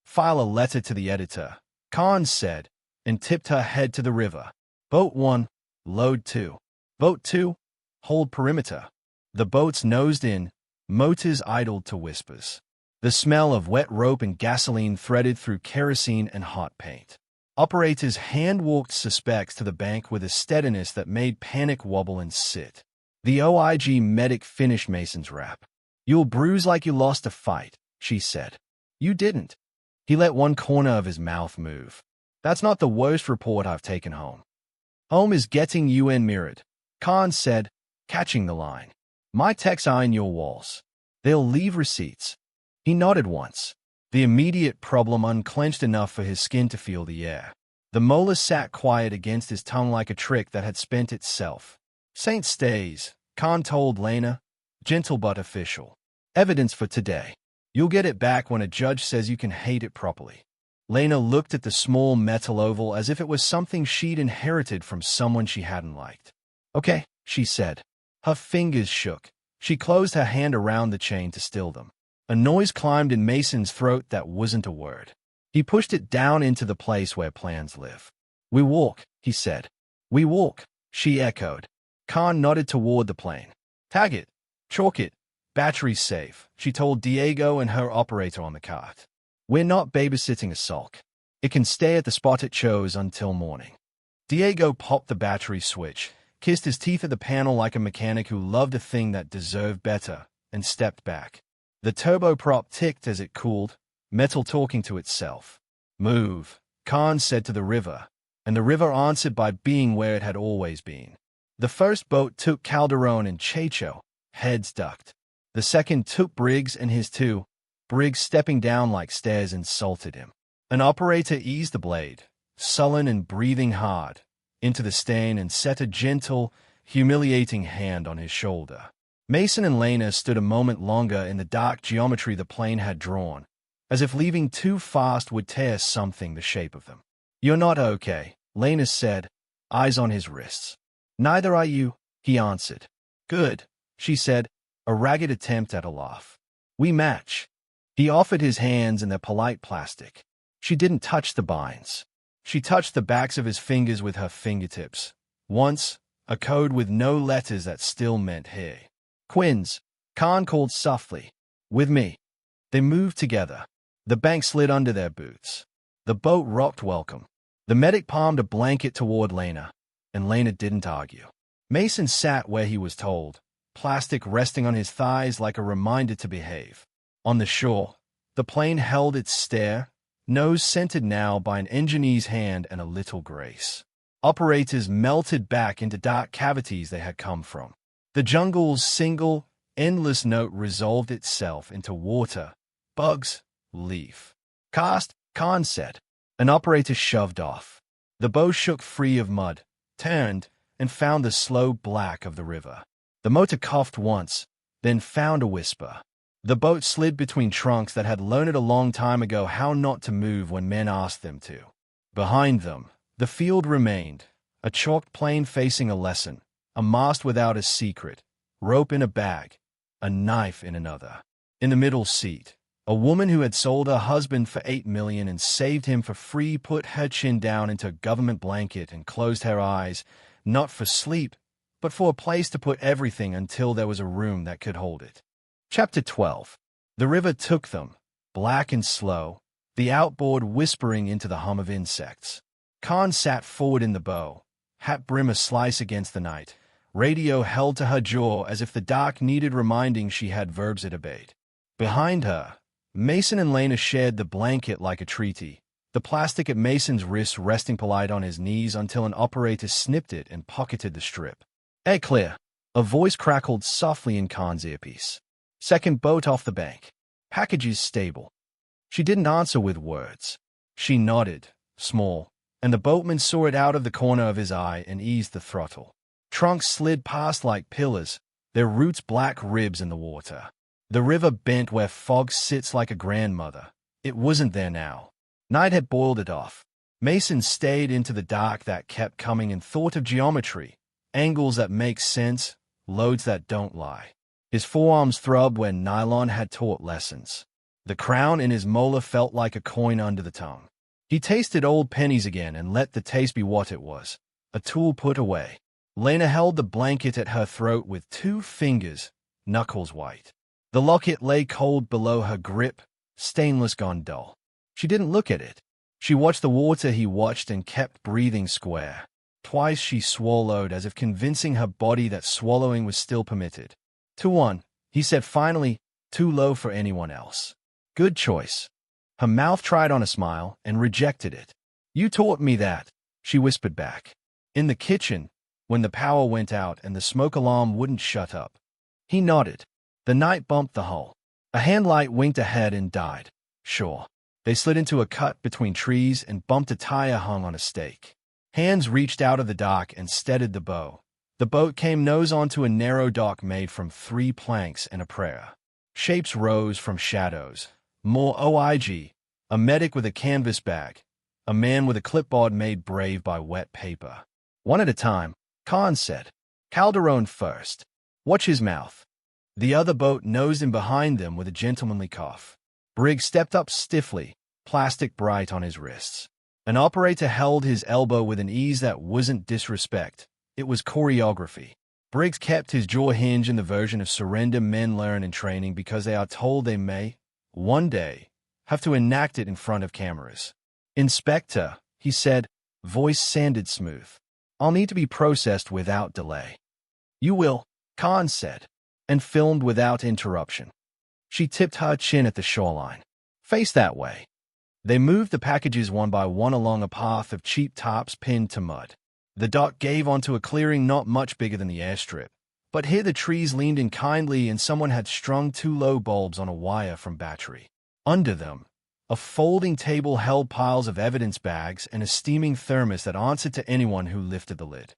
"File a letter to the editor," Khan said, and tipped her head to the river. "Boat 1, load 2. Boat 2, hold perimeter." The boats nosed in, motors idled to whispers. The smell of wet rope and gasoline threaded through kerosene and hot paint. Operators hand-walked suspects to the bank with a steadiness that made panic wobble and sit. The OIG medic finished Mason's rap. "You'll bruise like you lost a fight," she said. "You didn't." He let one corner of his mouth move. "That's not the worst report I've taken home." "Home is getting UN mirrored," Khan said, catching the line. "My techs iron your walls. They'll leave receipts." He nodded once. The immediate problem unclenched enough for his skin to feel the air. The molar sat quiet against his tongue like a trick that had spent itself. "Saint stays," Khan told Lena, gentle but official. "Evidence for today. You'll get it back when a judge says you can hate it properly." Lena looked at the small metal oval as if it was something she'd inherited from someone she hadn't liked. "Okay," she said. Her fingers shook. She closed her hand around the chain to still them. A noise climbed in Mason's throat that wasn't a word. He pushed it down into the place where plans live. "We walk," he said. "We walk," she echoed. Khan nodded toward the plane. "Tag it. Chalk it. Battery safe," she told Diego and her operator on the cart. "We're not babysitting a sulk. It can stay at the spot it chose until morning." Diego popped the battery switch, kissed his teeth at the panel like a mechanic who loved a thing that deserved better, and stepped back. The turboprop ticked as it cooled, metal talking to itself. "Move," Khan said to the river, and the river answered by being where it had always been. The first boat took Calderon and Checho, heads ducked. The second took Briggs and his two. Briggs, stepping down like stairs, insulted him. An operator eased the blade, sullen and breathing hard, into the stain and set a gentle, humiliating hand on his shoulder. Mason and Lena stood a moment longer in the dark geometry the plane had drawn, as if leaving too fast would tear something the shape of them. "You're not okay," Lena said, eyes on his wrists. "Neither are you," he answered. "Good," she said, a ragged attempt at a laugh. "We match." He offered his hands in their polite plastic. She didn't touch the binds. She touched the backs of his fingers with her fingertips. Once, a code with no letters that still meant hey. "Quins," Khan called softly. "With me." They moved together. The bank slid under their boots. The boat rocked welcome. The medic palmed a blanket toward Lena, and Lena didn't argue. Mason sat where he was told, plastic resting on his thighs like a reminder to behave. On the shore, the plane held its stare, nose centered now by an engineer's hand and a little grace. Operators melted back into dark cavities they had come from. The jungle's single, endless note resolved itself into water, bugs, leaf. "Cast," Khan said. An operator shoved off. The boat shook free of mud, turned, and found the slow black of the river. The motor coughed once, then found a whisper. The boat slid between trunks that had learned a long time ago how not to move when men asked them to. Behind them, the field remained, a chalked plane facing a lesson. A mast without a secret, rope in a bag, a knife in another. In the middle seat, a woman who had sold her husband for $8 million and saved him for free put her chin down into a government blanket and closed her eyes, not for sleep, but for a place to put everything until there was a room that could hold it. Chapter 12. The river took them, black and slow, the outboard whispering into the hum of insects. Khan sat forward in the bow, hat brim a slice against the night. Radio held to her jaw as if the dark needed reminding she had verbs it obeyed. Behind her, Mason and Lena shared the blanket like a treaty, the plastic at Mason's wrist resting polite on his knees until an operator snipped it and pocketed the strip. "Hey, clear," a voice crackled softly in Khan's earpiece. "Second boat off the bank. Packages stable." She didn't answer with words. She nodded, small, and the boatman saw it out of the corner of his eye and eased the throttle. Trunks slid past like pillars, their roots black ribs in the water. The river bent where fog sits like a grandmother. It wasn't there now. Night had boiled it off. Mason stayed into the dark that kept coming and thought of geometry, angles that make sense, loads that don't lie. His forearms throbbed when nylon had taught lessons. The crown in his molar felt like a coin under the tongue. He tasted old pennies again and let the taste be what it was, a tool put away. Lena held the blanket at her throat with 2 fingers, knuckles white. The locket lay cold below her grip, stainless gone dull. She didn't look at it. She watched the water he watched and kept breathing square. Twice she swallowed as if convincing her body that swallowing was still permitted. 2-1, he said finally, too low for anyone else. Good choice. Her mouth tried on a smile and rejected it. You taught me that, she whispered back. In the kitchen, when the power went out and the smoke alarm wouldn't shut up. He nodded. The night bumped the hull. A handlight winked ahead and died. Sure. They slid into a cut between trees and bumped a tire hung on a stake. Hands reached out of the dock and steadied the bow. The boat came nose onto a narrow dock made from 3 planks and a prayer. Shapes rose from shadows. More OIG, a medic with a canvas bag, a man with a clipboard made brave by wet paper. One at a time, Khan said. Calderon first. Watch his mouth. The other boat nosed in behind them with a gentlemanly cough. Briggs stepped up stiffly, plastic bright on his wrists. An operator held his elbow with an ease that wasn't disrespect. It was choreography. Briggs kept his jaw hinged in the version of surrender men learn in training because they are told they may, one day, have to enact it in front of cameras. Inspector, he said, voice sanded smooth. I'll need to be processed without delay. You will, Khan said, and filmed without interruption. She tipped her chin at the shoreline. Face that way. They moved the packages one by one along a path of cheap tops pinned to mud. The dock gave onto a clearing not much bigger than the airstrip, but here the trees leaned in kindly and someone had strung 2 low bulbs on a wire from battery. Under them, a folding table held piles of evidence bags and a steaming thermos that answered to anyone who lifted the lid.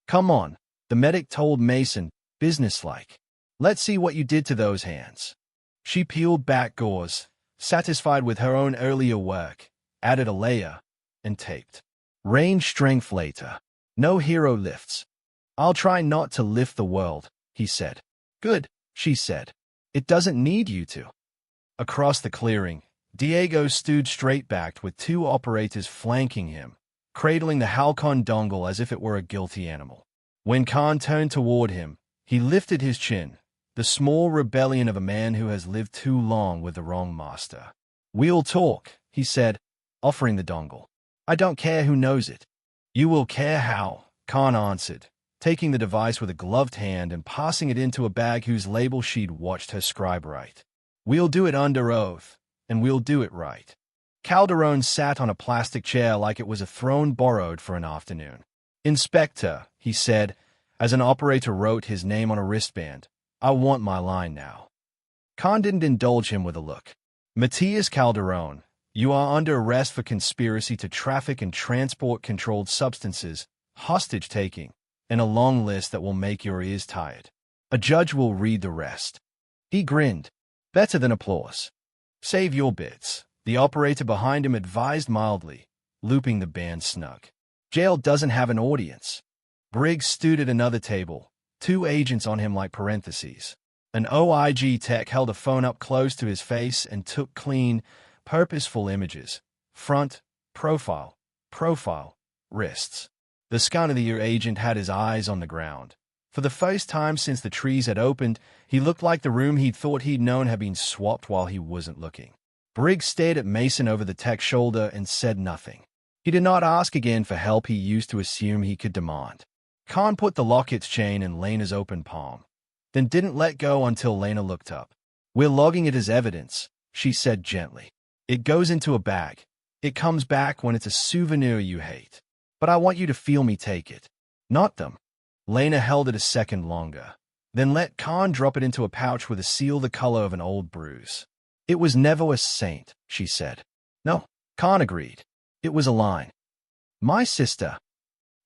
Come on, the medic told Mason, businesslike. Let's see what you did to those hands. She peeled back gauze, satisfied with her own earlier work, added a layer, and taped. Range strength later. No hero lifts. I'll try not to lift the world, he said. Good, she said. It doesn't need you to. Across the clearing, Diego stood straight-backed with 2 operators flanking him, cradling the Halcon dongle as if it were a guilty animal. When Khan turned toward him, he lifted his chin, the small rebellion of a man who has lived too long with the wrong master. We'll talk, he said, offering the dongle. I don't care who knows it. You will care how, Khan answered, taking the device with a gloved hand and passing it into a bag whose label she'd watched her scribe write. We'll do it under oath, and we'll do it right. Calderon sat on a plastic chair like it was a throne borrowed for an afternoon. Inspector, he said, as an operator wrote his name on a wristband, I want my line now. Khan didn't indulge him with a look. Matias Calderon, you are under arrest for conspiracy to traffic and transport controlled substances, hostage-taking, and a long list that will make your ears tired. A judge will read the rest. He grinned. Better than applause. Save your bits, the operator behind him advised mildly, looping the band snug. Jail doesn't have an audience. Briggs stood at another table, 2 agents on him like parentheses. An OIG tech held a phone up close to his face and took clean, purposeful images. Front, profile, wrists. The Scanner agent had his eyes on the ground. For the first time since the trees had opened, he looked like the room he'd thought he'd known had been swapped while he wasn't looking. Briggs stared at Mason over the tech's shoulder and said nothing. He did not ask again for help he used to assume he could demand. Khan put the locket's chain in Lena's open palm, then didn't let go until Lena looked up. We're logging it as evidence, she said gently. It goes into a bag. It comes back when it's a souvenir you hate. But I want you to feel me take it. Not them. Lena held it a second longer, then let Khan drop it into a pouch with a seal the color of an old bruise. It was never a saint, she said. No, Khan agreed. It was a line. My sister?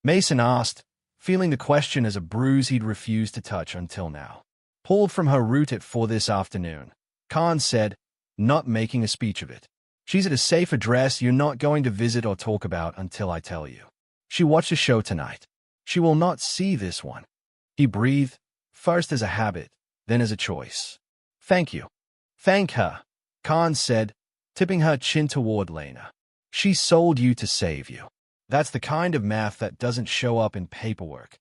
Mason asked, feeling the question as a bruise he'd refused to touch until now. Pulled from her route at 4 this afternoon, Khan said, not making a speech of it. She's at a safe address you're not going to visit or talk about until I tell you. She watched a show tonight. She will not see this one. He breathed, first as a habit, then as a choice. Thank you. Thank her, Khan said, tipping her chin toward Lena. She sold you to save you. That's the kind of math that doesn't show up in paperwork.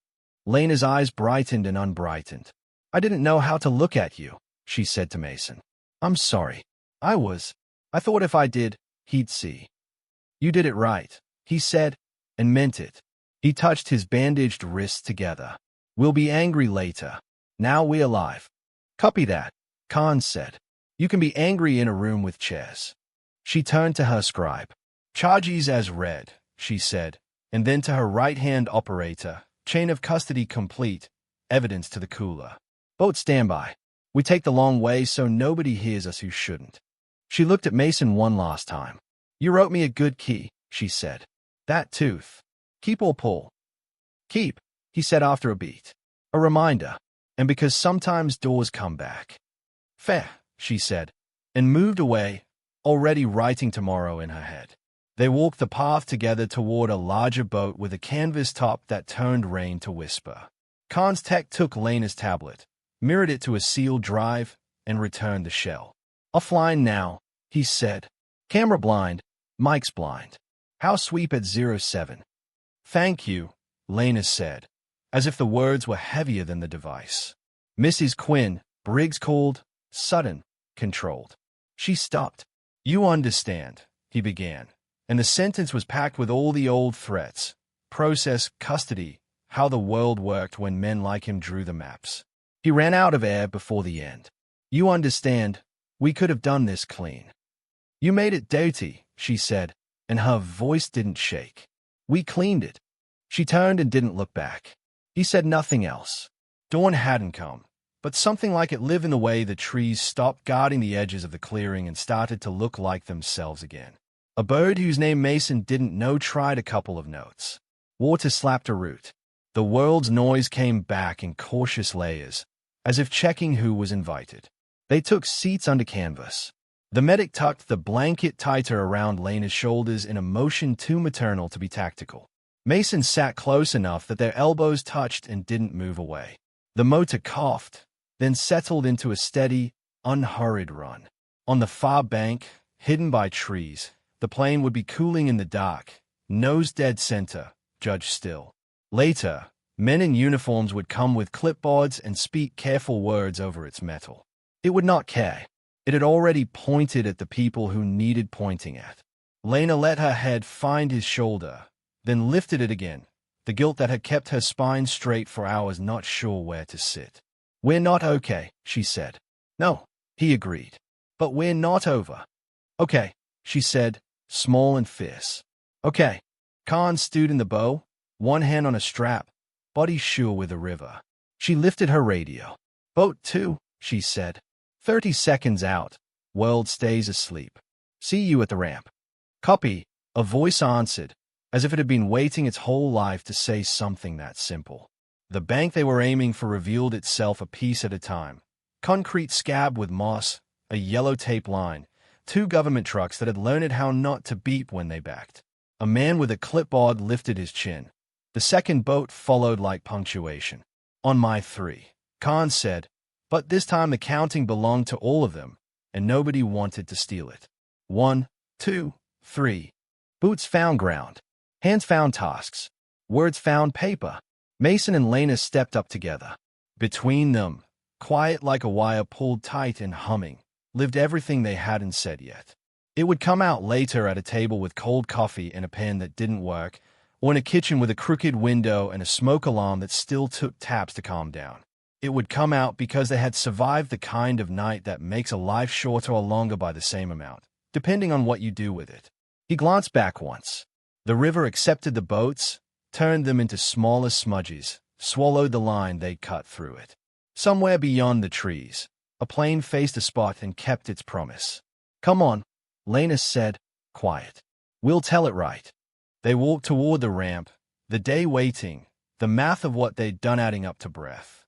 Lena's eyes brightened and unbrightened. I didn't know how to look at you, she said to Mason. I'm sorry. I thought if I did, he'd see. You did it right, he said, and meant it. He touched his bandaged wrists together. We'll be angry later. Now we're alive. Copy that, Khan said. You can be angry in a room with chairs. She turned to her scribe. Charges as read, she said, and then to her right-hand operator, chain of custody complete, evidence to the cooler. Boat standby. We take the long way so nobody hears us who shouldn't. She looked at Mason one last time. You wrote me a good key, she said. That tooth. Keep or pull? Keep, he said after a beat. A reminder. And because sometimes doors come back. Fair, she said, and moved away, already writing tomorrow in her head. They walked the path together toward a larger boat with a canvas top that turned rain to whisper. Khan's tech took Lena's tablet, mirrored it to a sealed drive, and returned the shell. Offline now, he said. Camera blind, mic's blind. House sweep at 07. Thank you, Lena said, as if the words were heavier than the device. Mrs. Quinn, Briggs called, sudden, controlled. She stopped. You understand, he began, and the sentence was packed with all the old threats, process, custody, how the world worked when men like him drew the maps. He ran out of air before the end. You understand, we could have done this clean. You made it dirty, she said, and her voice didn't shake. We cleaned it. She turned and didn't look back. He said nothing else. Dawn hadn't come, but something like it lived in the way the trees stopped guarding the edges of the clearing and started to look like themselves again. A bird whose name Mason didn't know tried a couple of notes. Water slapped a root. The world's noise came back in cautious layers, as if checking who was invited. They took seats under canvas. The medic tucked the blanket tighter around Lena's shoulders in a motion too maternal to be tactical. Mason sat close enough that their elbows touched and didn't move away. The motor coughed, then settled into a steady, unhurried run. On the far bank, hidden by trees, the plane would be cooling in the dark, nose dead center, judge still. Later, men in uniforms would come with clipboards and speak careful words over its metal. It would not care. It had already pointed at the people who needed pointing at. Lena let her head find his shoulder, then lifted it again, the guilt that had kept her spine straight for hours not sure where to sit. We're not okay, she said. No, he agreed. But we're not over. Okay, she said, small and fierce. Okay. Khan stood in the bow, one hand on a strap, body sure with the river. She lifted her radio. Boat 2, she said. 30 seconds out. World stays asleep. See you at the ramp. Copy, a voice answered, as if it had been waiting its whole life to say something that simple. The bank they were aiming for revealed itself a piece at a time. Concrete scab with moss, a yellow tape line, 2 government trucks that had learned how not to beep when they backed. A man with a clipboard lifted his chin. The second boat followed like punctuation. On my 3, Khan said, but this time the counting belonged to all of them, and nobody wanted to steal it. 1, 2, 3. Boots found ground. Hands found tasks. Words found paper. Mason and Lena stepped up together. Between them, quiet like a wire pulled tight and humming, lived everything they hadn't said yet. It would come out later at a table with cold coffee and a pen that didn't work, or in a kitchen with a crooked window and a smoke alarm that still took taps to calm down. It would come out because they had survived the kind of night that makes a life shorter or longer by the same amount, depending on what you do with it. He glanced back once. The river accepted the boats, turned them into smaller smudges, swallowed the line they'd cut through it. Somewhere beyond the trees, a plane faced a spot and kept its promise. Come on, Lena said, quiet. We'll tell it right. They walked toward the ramp, the day waiting, the math of what they'd done adding up to breath.